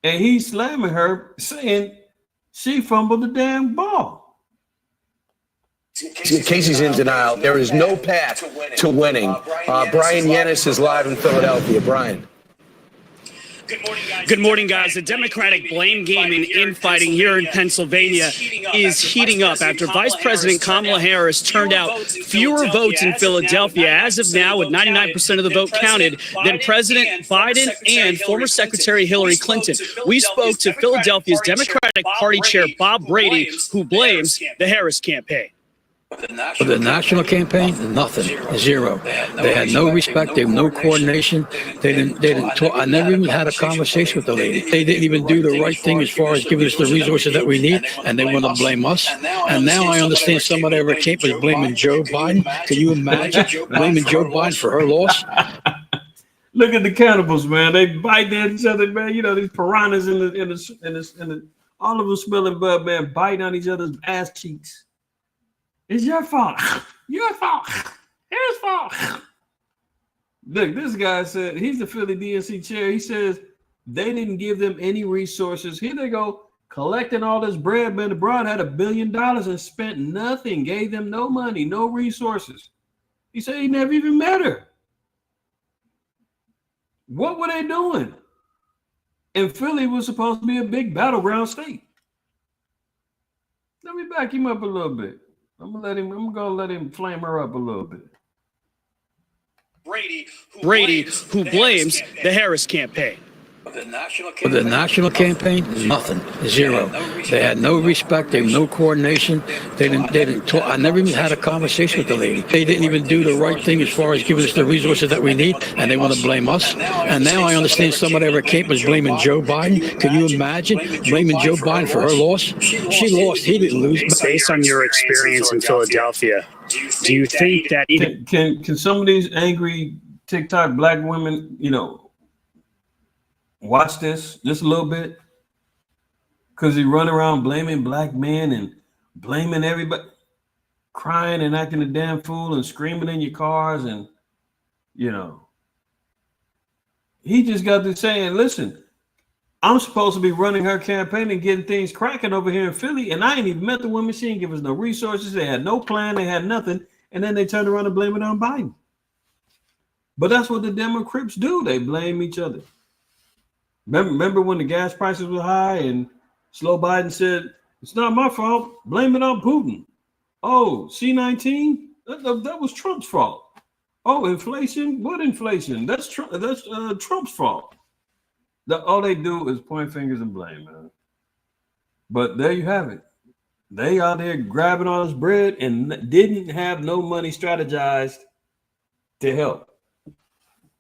[SPEAKER 1] And he's slamming her, saying she fumbled the damn ball.
[SPEAKER 7] Casey's in denial. There is no path to winning. Brian Yanis is live in Philadelphia. Brian.
[SPEAKER 9] Good morning, guys. The Democratic blame game and infighting here in Pennsylvania is heating up after Vice President Kamala Harris turned out fewer votes in Philadelphia as of now, with 99% of the vote counted, than President Biden and former Secretary Hillary Clinton. We spoke to Philadelphia's Democratic Party Chair Bob Brady, who blames the Harris campaign.
[SPEAKER 10] For the national campaign, nothing, zero. They had no respect. They had no coordination. They didn't talk. I never even had a conversation with the lady. They didn't even do the right thing as far as giving us the resources that we need, and they want to blame us. And now I understand somebody ever came was blaming Joe Biden. Can you imagine blaming Joe Biden for her loss?
[SPEAKER 1] Look at the cannibals, man. They bite at each other, man. You know, these piranhas in the all of them smelling blood, man, biting on each other's ass cheeks. It's your fault. Your fault. His fault. Look, this guy said, he's the Philly DNC chair. He says they didn't give them any resources. Here they go, collecting all this bread, man. The broad had $1 billion and spent nothing, gave them no money, no resources. He said he never even met her. What were they doing? And Philly was supposed to be a big battleground state. Let me back him up a little bit. I'm gonna let him flame her up a little bit.
[SPEAKER 9] Brady, who blames the Harris campaign.
[SPEAKER 10] For the national campaign, nothing, zero. They had no respect. They had no coordination. They didn't talk. I never even had a conversation with the lady. They didn't even do the right thing as far as giving us the resources that we need, and they want to blame us. And now I understand somebody ever came was blaming Joe Biden. Can you imagine blaming Joe Biden for her loss? She lost. He didn't lose.
[SPEAKER 9] Based on your experience in Philadelphia, do you think that
[SPEAKER 1] can some of these angry TikTok black women, watch this just a little bit? Because he run around blaming black men and blaming everybody, crying and acting a damn fool and screaming in your cars. And, he just got to saying, listen, I'm supposed to be running her campaign and getting things cracking over here in Philly. And I ain't even met the woman. She didn't give us no resources. They had no plan. They had nothing. And then they turned around and blame it on Biden. But that's what the Democrats do. They blame each other. Remember when the gas prices were high and Slow Biden said, it's not my fault, blame it on Putin. Oh, C-19? That was Trump's fault. Oh, inflation? What inflation? That's Trump's fault. All they do is point fingers and blame, man. But there you have it. They out there grabbing all this bread and didn't have no money strategized to help.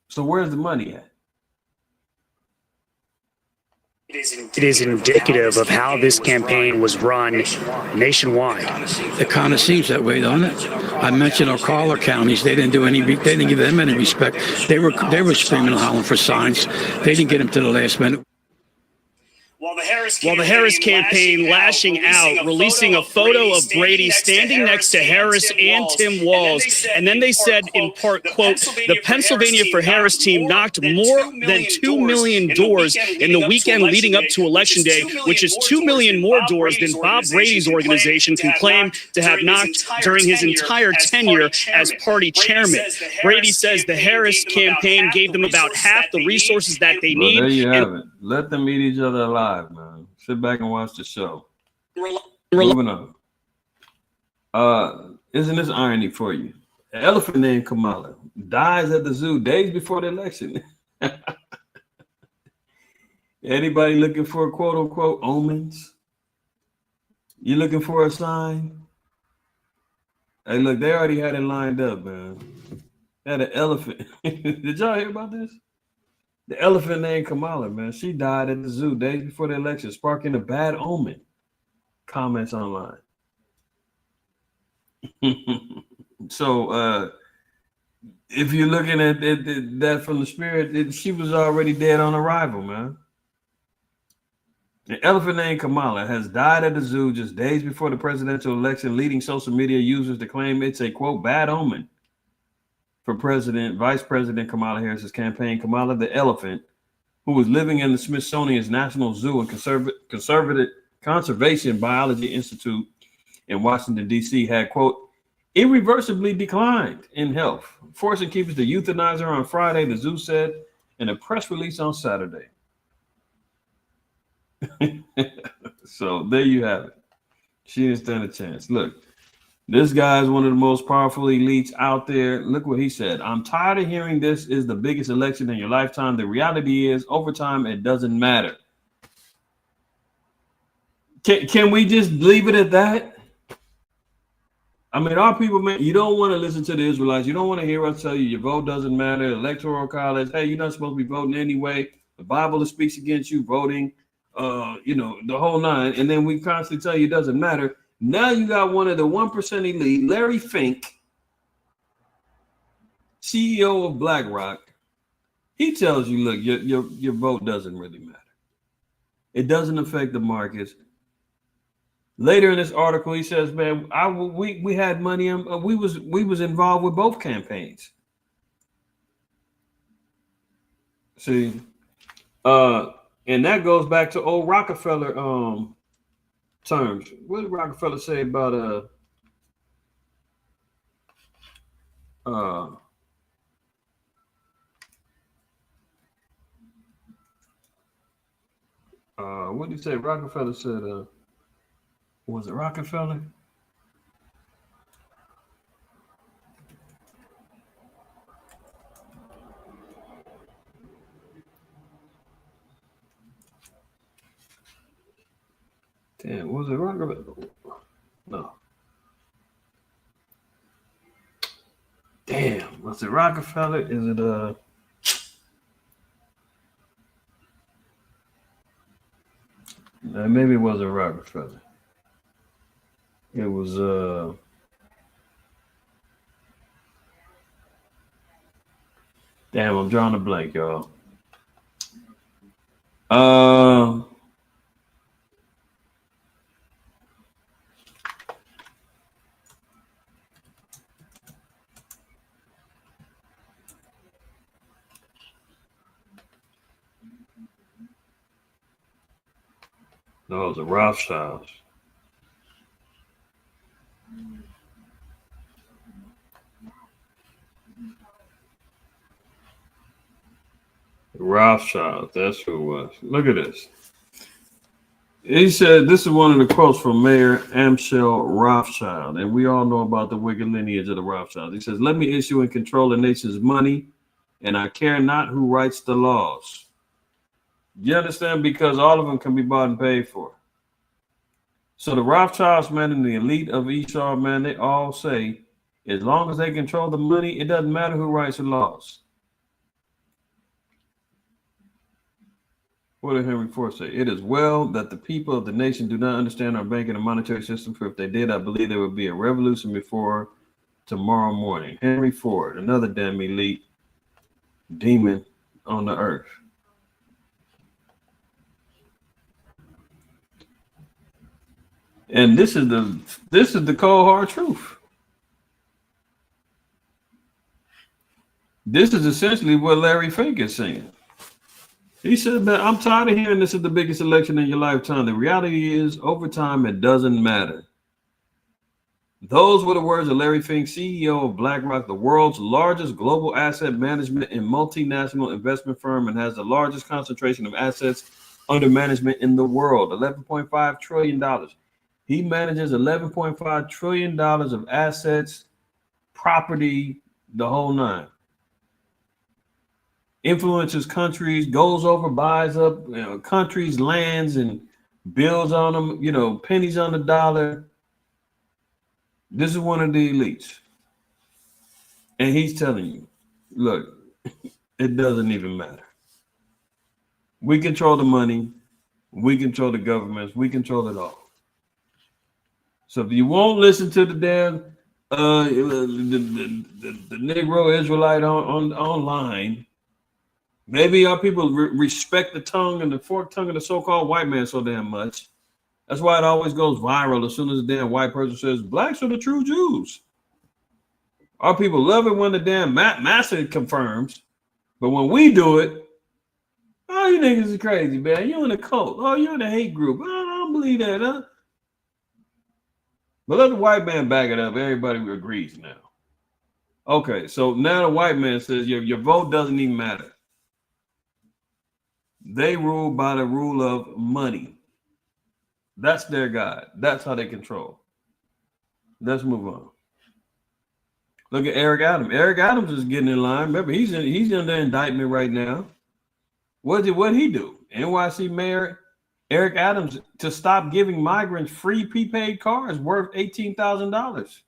[SPEAKER 1] So where's the money at?
[SPEAKER 9] It is indicative of how this campaign was run nationwide.
[SPEAKER 10] It kind of seems that way, doesn't it? I mentioned our collar counties. They didn't give them any respect. They were screaming and hollering for signs. They didn't get them to the last minute.
[SPEAKER 9] While the Harris campaign lashing out, releasing a photo of Brady standing next to Harris and Tim Walz. And then they said, in part, quote, the Pennsylvania for Harris team knocked more than 2 million doors in the weekend leading up to Election Day, which is 2 million more doors than Bob Brady's organization can claim to have knocked during his entire tenure as party chairman. Brady says the Harris campaign gave them about half the resources that they need.
[SPEAKER 1] There you have it. Let them eat each other alive, man. Sit back and watch the show. Moving on. Isn't this irony for you? An elephant named Kamala dies at the zoo days before the election. Anybody looking for quote unquote omens? You looking for a sign? Hey, look, they already had it lined up, man. They had an elephant. Did y'all hear about this? The elephant named Kamala, man, she died at the zoo days before the election, sparking a bad omen. Comments online. So, if you're looking at that from the spirit, she was already dead on arrival, man. The elephant named Kamala has died at the zoo just days before the presidential election, leading social media users to claim it's a, quote, bad omen for Vice President Kamala Harris's campaign. Kamala the elephant, who was living in the Smithsonian's National Zoo and Conservation Biology Institute in Washington, D.C., had, quote, irreversibly declined in health, forcing keepers to euthanize her on Friday, the zoo said in a press release on Saturday. So there you have it. She didn't stand a chance. Look, this guy is one of the most powerful elites out there. Look what he said. I'm tired of hearing this is the biggest election in your lifetime. The reality is, over time, it doesn't matter. Can we just leave it at that? I mean, our people, man, you don't want to listen to the Israelites. You don't want to hear us tell you your vote doesn't matter. Electoral college, hey, you're not supposed to be voting anyway. The Bible speaks against you voting, the whole nine. And then we constantly tell you it doesn't matter. Now you got one of the 1% elite, Larry Fink, CEO of BlackRock. He tells you, look, your vote doesn't really matter. It doesn't affect the markets. Later in this article, he says, "Man, we had money. We was involved with both campaigns." See, and that goes back to old Rockefeller terms. What did Rockefeller say about what did he say? Rockefeller said, was it Rockefeller? Damn, was it Rockefeller? No. Damn, was it Rockefeller? Is it maybe it wasn't Rockefeller. It was damn, I'm drawing a blank, y'all. No, it was the Rothschilds. Rothschild, that's who it was. Look at this. He said, this is one of the quotes from Mayor Amschel Rothschild, and we all know about the wicked lineage of the Rothschilds. He says, let me issue and control the nation's money, and I care not who writes the laws. You understand? Because all of them can be bought and paid for. So the Rothschilds, man, and the elite of Esau, man, they all say, as long as they control the money, it doesn't matter who writes the laws. What did Henry Ford say? It is well that the people of the nation do not understand our banking and monetary system, for if they did, I believe there would be a revolution before tomorrow morning. Henry Ford, another damn elite demon on the earth. And this is the cold hard truth. This is essentially what Larry Fink is saying. He said, man, I'm tired of hearing this is the biggest election in your lifetime. The reality is, over time, it doesn't matter. Those were the words of Larry Fink, CEO of BlackRock, the world's largest global asset management and multinational investment firm, and has the largest concentration of assets under management in the world, $11.5 trillion. He manages $11.5 trillion of assets, property, the whole nine. Influences countries, goes over, buys up countries, lands, and builds on them, pennies on the dollar. This is one of the elites. And he's telling you, look, it doesn't even matter. We control the money. We control the governments. We control it all. So if you won't listen to the damn the Negro Israelite online, maybe our people respect the tongue and the forked tongue of the so-called white man so damn much. That's why it always goes viral as soon as a damn white person says, blacks are the true Jews. Our people love it when the damn master confirms. But when we do it, oh, you niggas is crazy, man. You in a cult. Oh, you're in a hate group. Oh, I don't believe that, huh? But let the white man back it up. Everybody agrees now. Okay, so now the white man says your vote doesn't even matter. They rule by the rule of money. That's their guide. That's how they control. Let's move on. Look at Eric Adams. Eric Adams is getting in line. Remember, he's under indictment right now. What did he do? NYC Mayor Eric Adams to stop giving migrants free prepaid cards worth $18,000,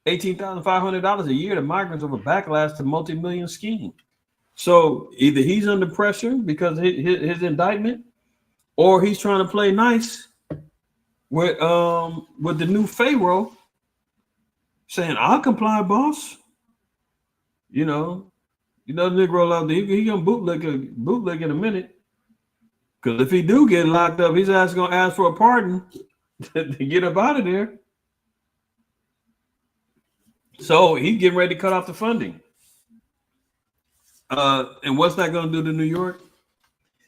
[SPEAKER 1] $18,500 a year to migrants over backlash to multi-million scheme. So either he's under pressure because of his indictment, or he's trying to play nice with the new Pharaoh, saying, "I'll comply, boss." You know the Negro out there, he gonna bootleg in a minute. Because if he do get locked up, he's gonna ask for a pardon to get up out of there. So he's getting ready to cut off the funding. And what's that gonna do to New York?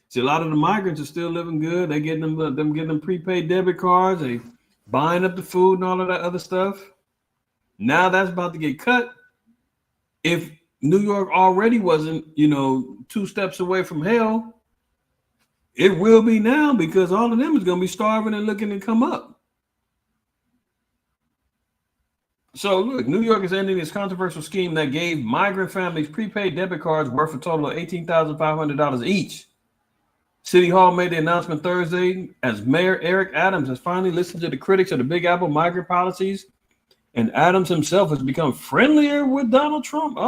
[SPEAKER 1] See, a lot of the migrants are still living good. They getting them prepaid debit cards. They buying up the food and all of that other stuff. Now that's about to get cut. If New York already wasn't, 2 steps away from hell, it will be now, because all of them is going to be starving and looking to come up. So look, New York is ending this controversial scheme that gave migrant families prepaid debit cards worth a total of $18,500 each. City Hall made the announcement Thursday as Mayor Eric Adams has finally listened to the critics of the Big Apple migrant policies, and Adams himself has become friendlier with Donald Trump,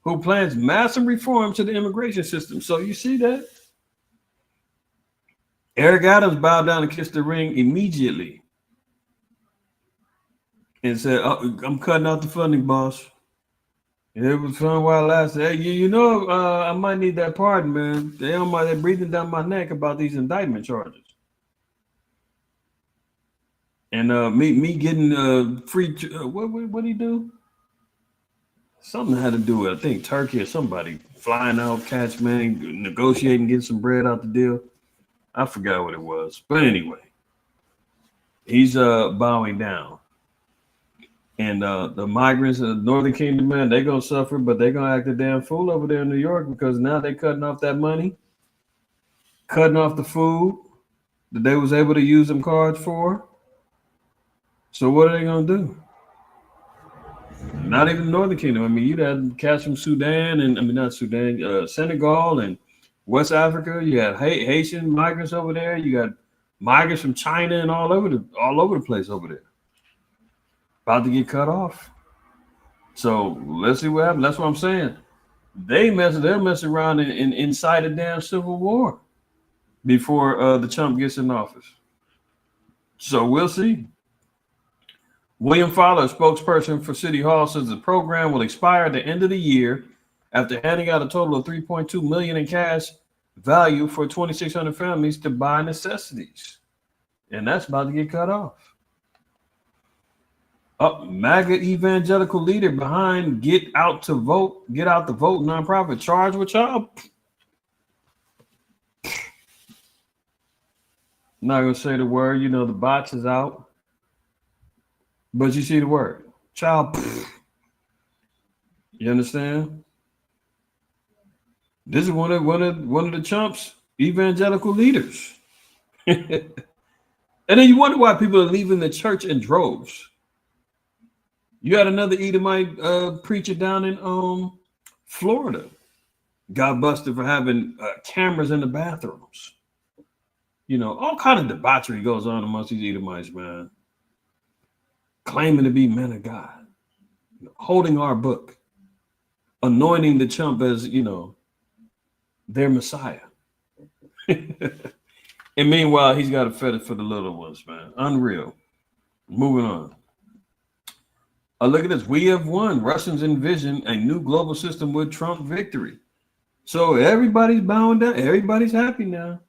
[SPEAKER 1] who plans massive reform to the immigration system. So you see that? Eric Adams bowed down and kissed the ring immediately and said, "I'm cutting out the funding, boss. It was fun while it lasted. Hey, I might need that pardon, man. They're breathing down my neck about these indictment charges. And me getting free. What he do? Something had to do with, I think, Turkey or somebody flying out, catch man, negotiating, getting some bread out the deal. I forgot what it was, but anyway, he's bowing down. And the migrants of the Northern Kingdom, man, they're going to suffer, but they're going to act a damn fool over there in New York, because now they're cutting off that money, cutting off the food that they was able to use them cards for. So what are they going to do? Not even the Northern Kingdom. I mean, you had cats from Sudan Senegal and West Africa. You had Haitian migrants over there. You got migrants from China and all over the place over there. About to get cut off. So let's see what happens. That's what I'm saying. They'll mess around and incite a damn civil war before the Trump gets in office. So we'll see. William Fowler, spokesperson for City Hall, says the program will expire at the end of the year after handing out a total of $3.2 million in cash value for 2,600 families to buy necessities. And that's about to get cut off. MAGA evangelical leader behind Get Out the Vote nonprofit charged with child. I'm not gonna say the word, the bots is out. But you see the word. Child. You understand? This is one of the Trump's evangelical leaders. And then you wonder why people are leaving the church in droves. You had another Edomite preacher down in Florida got busted for having cameras in the bathrooms. All kind of debauchery goes on amongst these Edomites, man. Claiming to be men of God, holding our book, anointing the Trump as, their Messiah. And meanwhile, he's got a fetish for the little ones, man. Unreal. Moving on. Look at this. We have won. Russians envision a new global system with Trump victory. So everybody's bowing down. Everybody's happy now.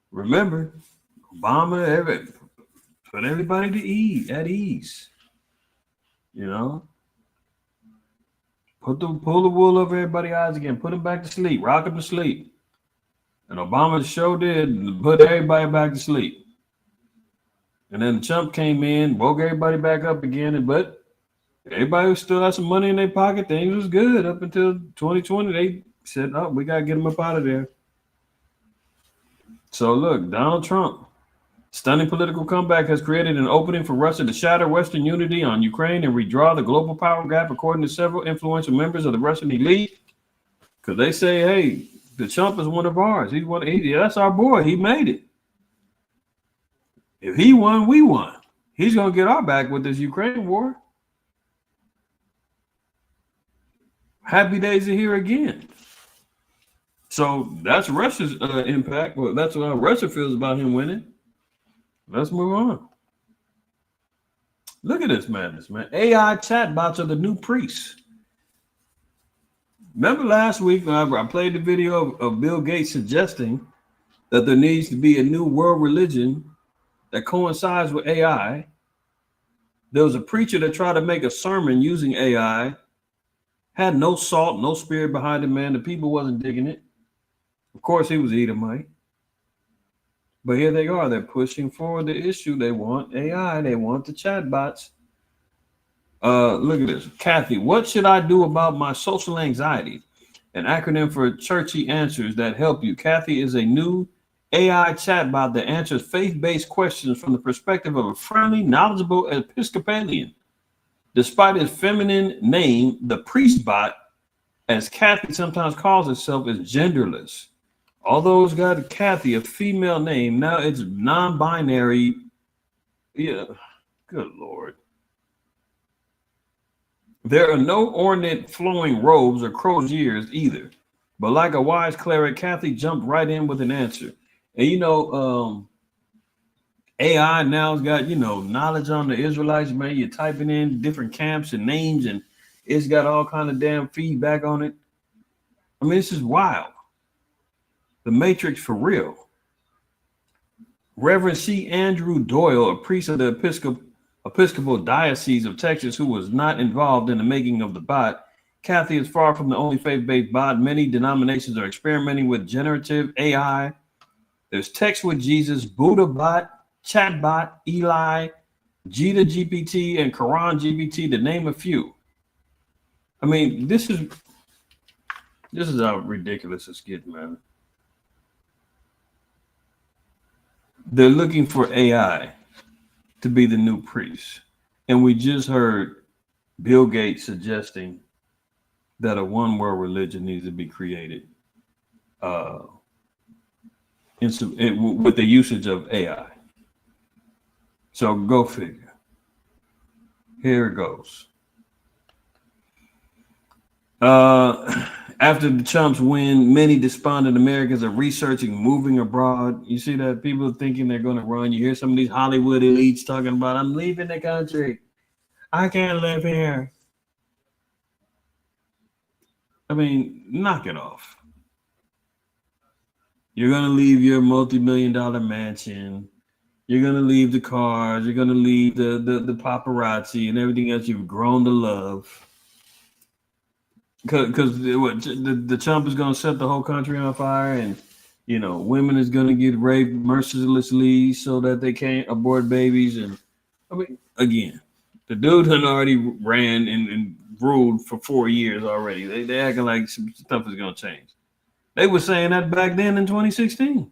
[SPEAKER 1] Remember, Obama, put everybody at ease. Pull the wool over everybody's eyes again. Put them back to sleep. Rock them to sleep. And Obama sure did put everybody back to sleep. And then Trump came in, woke everybody back up again. But everybody still had some money in their pocket. Things was good up until 2020. They said, "Oh, we gotta get them up out of there." So look, Donald Trump, stunning political comeback has created an opening for Russia to shatter Western unity on Ukraine and redraw the global power gap, according to several influential members of the Russian elite. Because they say, hey, the Trump is one of ours. That's our boy. He made it. If he won, we won. He's going to get our back with this Ukraine war. Happy days are here again. So that's Russia's impact. Well, that's what Russia feels about him winning. Let's move on. Look at this madness, man. AI chatbots are the new priests. Remember last week I played the video of Bill Gates suggesting that there needs to be a new world religion that coincides with AI. There was a preacher that tried to make a sermon using AI, had no salt, no spirit behind it, man. The people wasn't digging it. Of course, he was Edomite. But here they are. They're pushing forward the issue. They want AI. They want the chatbots. Look at this. Kathy, what should I do about my social anxiety? An acronym for churchy answers that help you. Kathy is a new AI chatbot that answers faith-based questions from the perspective of a friendly, knowledgeable Episcopalian. Despite its feminine name, the priest bot, as Kathy sometimes calls herself, is genderless. Although it's got Kathy, a female name, now it's non-binary. Yeah, good Lord. There are no ornate flowing robes or crosiers either. But like a wise cleric, Kathy jumped right in with an answer. And AI now's got, knowledge on the Israelites, man. You're typing in different camps and names, and it's got all kind of damn feedback on it. I mean, this is wild. The Matrix for real. Reverend C. Andrew Doyle, a priest of the Episcopal Diocese of Texas, who was not involved in the making of the bot. Kathy is far from the only faith-based bot. Many denominations are experimenting with generative AI. There's Text with Jesus, Buddha bot, Chatbot, Eli, Jita GPT, and Quran GPT, to name a few. I mean, this is how ridiculous it's getting, man. They're looking for AI to be the new priest. And we just heard Bill Gates suggesting that a one world religion needs to be created with the usage of AI. So go figure. Here it goes. After the Trump's win, many despondent Americans are researching moving abroad. You see that? People thinking they're going to run. You hear some of these Hollywood elites talking about, I'm leaving the country. I can't live here. I mean, knock it off. You're going to leave your multi-million-dollar mansion. You're going to leave the cars. You're going to leave the paparazzi and everything else you've grown to love. Because the Trump is going to set the whole country on fire, and women is going to get raped mercilessly so that they can't abort babies. And I mean, again, the dude had already ran and ruled for 4 years already. They acting like some stuff is going to change. They were saying that back then in 2016.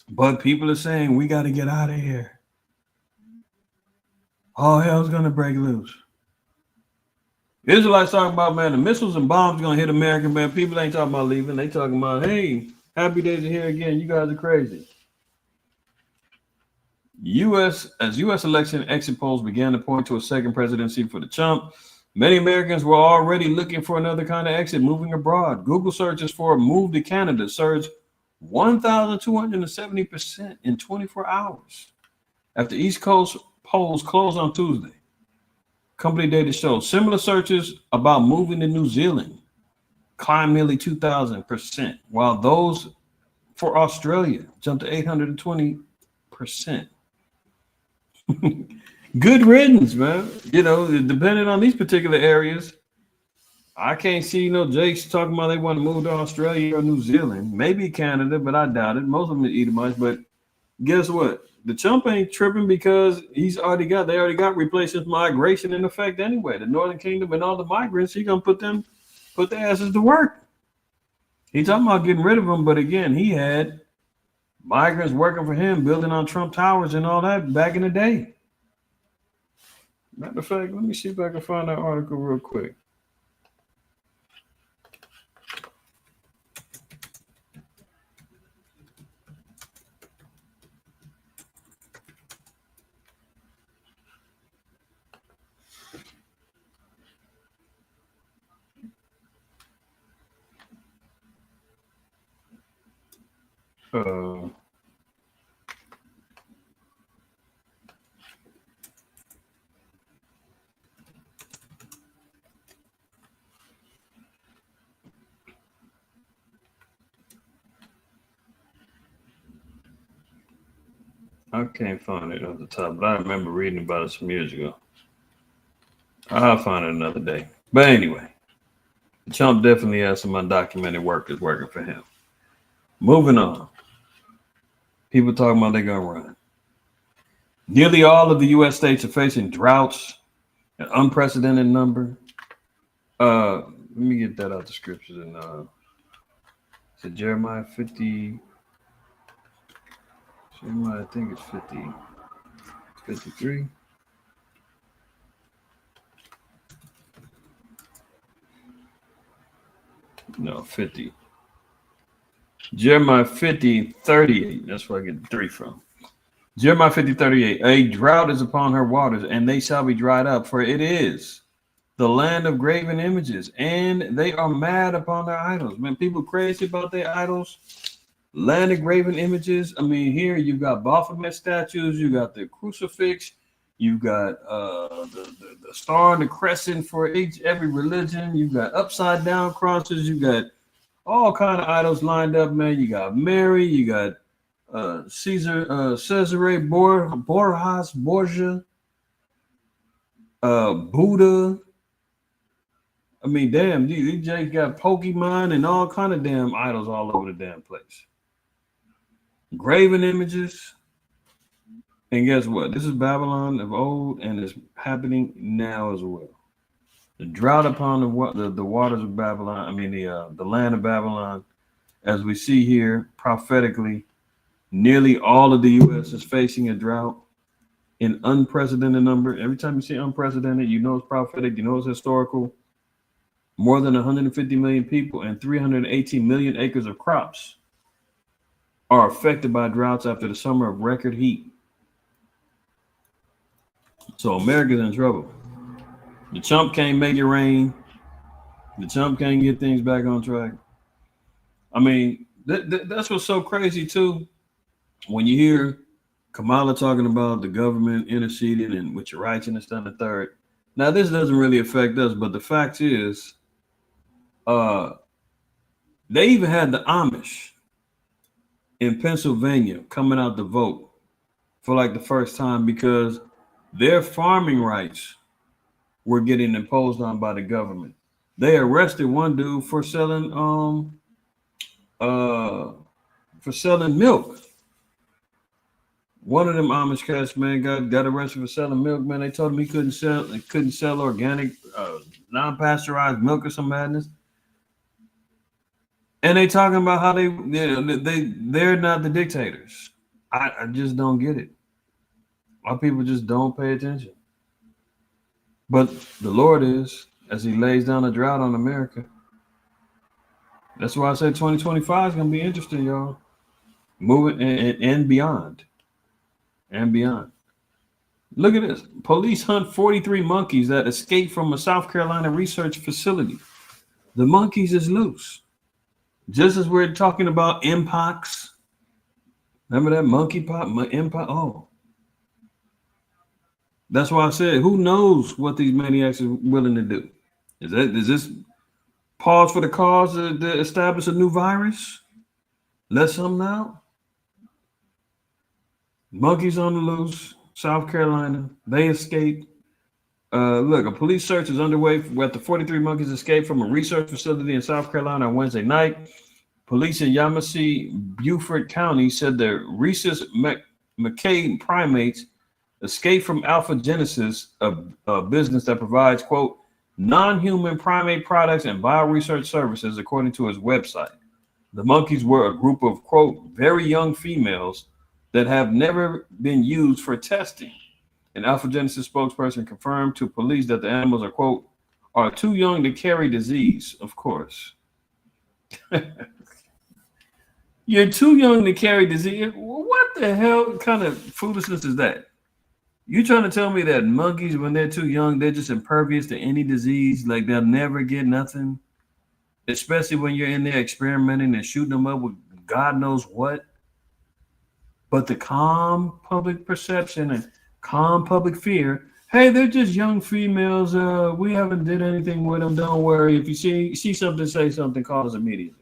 [SPEAKER 1] But people are saying we got to get out of here. All hell's going to break loose. Israelites talking about, man, the missiles and bombs are going to hit America, man. People ain't talking about leaving. They talking about, hey, happy days are here again. You guys are crazy. U.S. election exit polls began to point to a second presidency for the Trump, many Americans were already looking for another kind of exit, moving abroad. Google searches for a move to Canada surged 1,270% in 24 hours after East Coast polls closed on Tuesday. Company data shows similar searches about moving to New Zealand climbed nearly 2,000%, while those for Australia jumped to 820%. Good riddance, man. Depending on these particular areas, I can't see Jakes talking about they want to move to Australia or New Zealand, maybe Canada, but I doubt it. Most of them are Edomites. But guess what? The Trump ain't tripping because they already got replacement migration in effect anyway. The Northern Kingdom and all the migrants, he's gonna put their asses to work. He's talking about getting rid of them, but again, he had migrants working for him, building on Trump Towers and all that back in the day. Matter of fact, let me see if I can find that article real quick. I can't find it at the top, but I remember reading about it some years ago. I'll find it another day. But anyway, Trump definitely has some undocumented workers working for him. Moving on. People talking about they're going to run. Nearly all of the U.S. states are facing droughts, an unprecedented number. Let me get that out the scriptures. And is it Jeremiah 50? I think it's 50. 53. No, 50. Jeremiah 50, 38. That's where I get the 3 from. Jeremiah 50, 38. A drought is upon her waters, and they shall be dried up, for it is the land of graven images, and they are mad upon their idols. Man, people crazy about their idols. Land of graven images. I mean, here you've got Baphomet statues, you got the crucifix, you got the star and the crescent for every religion, you got upside down crosses, you got all kind of idols lined up, man. You got Mary, you got Cesare Borgia, Buddha. I mean, damn, these Jakes got Pokemon and all kind of damn idols all over the damn place. Graven images. And guess what? This is Babylon of old, and it's happening now as well. The drought upon the waters of Babylon. I mean, the land of Babylon, as we see here prophetically, nearly all of the U.S. is facing a drought in unprecedented number. Every time you see unprecedented, you know it's prophetic, you know it's historical. More than 150 million people and 318 million acres of crops are affected by droughts after the summer of record heat. So America's in trouble. The chump can't make it rain. The chump can't get things back on track. I mean, that's what's so crazy too. When you hear Kamala talking about the government interceding and with your rights and this, that, and the third. Now, this doesn't really affect us, but the fact is, they even had the Amish in Pennsylvania coming out to vote for like the first time because their farming rights were getting imposed on by the government. They arrested one dude for selling milk. One of them Amish cats, man, got arrested for selling milk. Man, they told him he couldn't sell organic, non-pasteurized milk or some madness. And they talking about how they're not the dictators. I just don't get it. Our people just don't pay attention. But the Lord is, as he lays down a drought on America. That's why I said 2025 is going to be interesting, y'all. Moving and beyond. And beyond. Look at this. Police hunt 43 monkeys that escaped from a South Carolina research facility. The monkeys is loose. Just as we're talking about Mpox. Remember that monkeypox? Mpox? Oh. That's why I said, who knows what these maniacs are willing to do? Is this pause for the cause to establish a new virus? Let something out? Monkeys on the loose, South Carolina. They escaped. Look, a police search is underway after 43 monkeys escaped from a research facility in South Carolina on Wednesday night. Police in Yamasee, Beaufort County said the rhesus macaque primates escaped from Alpha Genesis, a business that provides, quote, non-human primate products and bioresearch services, according to its website. The monkeys were a group of, quote, very young females that have never been used for testing. An Alpha Genesis spokesperson confirmed to police that the animals are, quote, are too young to carry disease. Of course. You're too young to carry disease. What the hell kind of foolishness is that? You trying to tell me that monkeys, when they're too young, they're just impervious to any disease? Like they'll never get nothing? Especially when you're in there experimenting and shooting them up with God knows what. But the calm public perception and calm public fear, hey, they're just young females. We haven't did anything with them. Don't worry. If you see something, say something, call us immediately.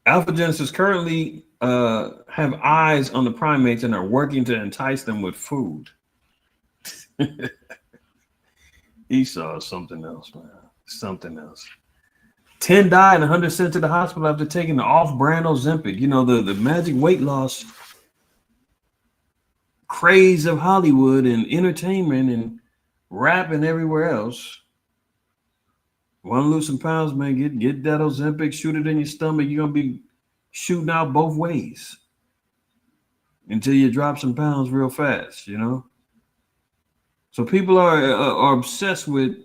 [SPEAKER 1] Alpha Genesis currently have eyes on the primates and are working to entice them with food. Esau is something else, man. Something else. 10 died and 100 sent to the hospital after taking the off-brand Ozempic. You know, the magic weight loss craze of Hollywood and entertainment and rap and everywhere else. Want to lose some pounds, man? Get that Ozempic, shoot it in your stomach. You're gonna be shooting out both ways until you drop some pounds real fast, you know. So people are obsessed with,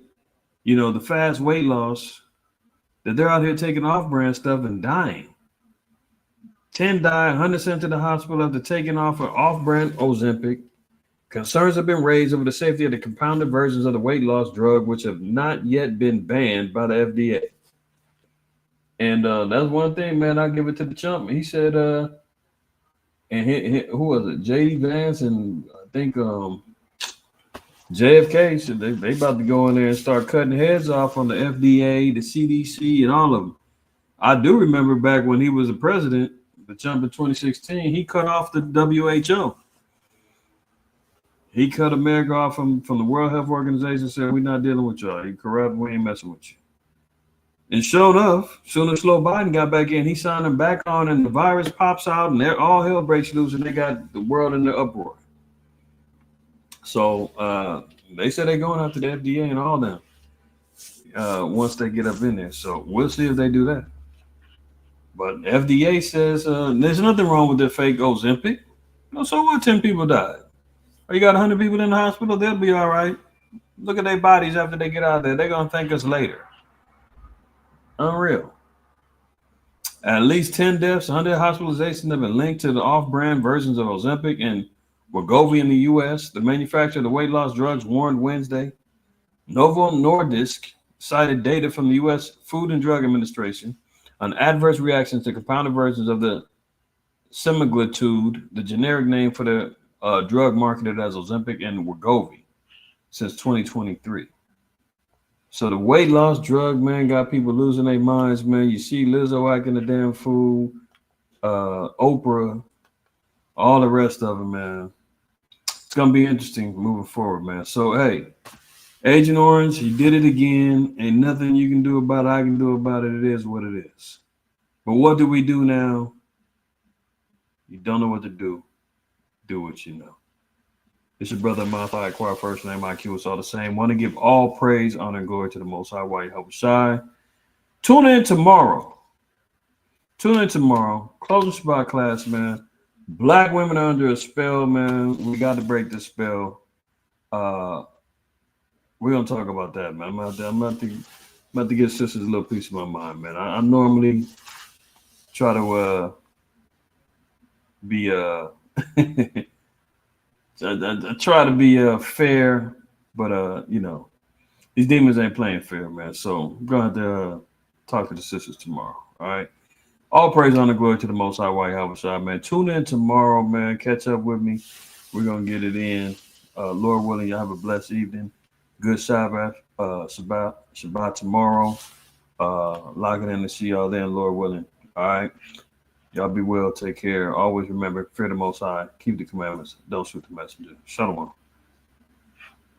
[SPEAKER 1] you know, the fast weight loss, that they're out here taking off-brand stuff and dying. 10 died, 100 sent to the hospital after taking off-brand Ozempic. Concerns have been raised over the safety of the compounded versions of the weight loss drug, which have not yet been banned by the FDA. And that's one thing, man, I'll give it to the chump. He said, who was it? J.D. Vance and I think JFK said they about to go in there and start cutting heads off on the FDA, the CDC, and all of them. I do remember back when he was the president, the chump in 2016, he cut off the WHO. He cut America off from the World Health Organization, said, we're not dealing with y'all. You corrupt, we ain't messing with you. And sure enough, soon as Slow Biden got back in, he signed them back on, and the virus pops out, and all hell breaks loose, and they got the world in the uproar. So they said they're going after the FDA and all them once they get up in there. So we'll see if they do that. But FDA says there's nothing wrong with the fake Ozempic. So what? 10 people died. Or you got 100 people in the hospital, they'll be all right. Look at their bodies after they get out of there. They're going to thank us later. Unreal. At least 10 deaths, 100 hospitalizations have been linked to the off-brand versions of Ozempic and Wegovy in the U.S. The manufacturer of the weight loss drugs warned Wednesday. Novo Nordisk cited data from the U.S. Food and Drug Administration on adverse reactions to compounded versions of the semaglutide, the generic name for the drug marketed as Ozempic and Wegovy, since 2023. So the weight loss drug, man, got people losing their minds, man. You see Lizzo acting the damn fool, Oprah, all the rest of them, man. It's going to be interesting moving forward, man. So, hey, Agent Orange, he did it again. Ain't nothing you can do about it. I can do about it. It is what it is. But what do we do now? You don't know what to do. Do what you know. It's your brother, Martha IQAhmath, first name, IQ. It's all the same. Want to give all praise, honor, and glory to the Most High, IQAhmath. Tune in tomorrow. Closing Shabbat class, man. Black women are under a spell, man. We got to break this spell. We're going to talk about that, man. I'm about to give sisters a little piece of my mind, man. I normally try to be I try to be fair, but you know, these demons ain't playing fair, man. So I'm gonna have to talk to the sisters tomorrow. All right. All praise, honor, glory to the Most High, IQAhmath, man. Tune in tomorrow, man. Catch up with me. We're gonna get it in. Lord willing, y'all have a blessed evening. Good Sabbath. Shabbat tomorrow. Lock it in to see y'all then, Lord willing. All right. Y'all be well. Take care. Always remember, fear the Most High. Keep the commandments. Don't shoot the messenger. Shalom.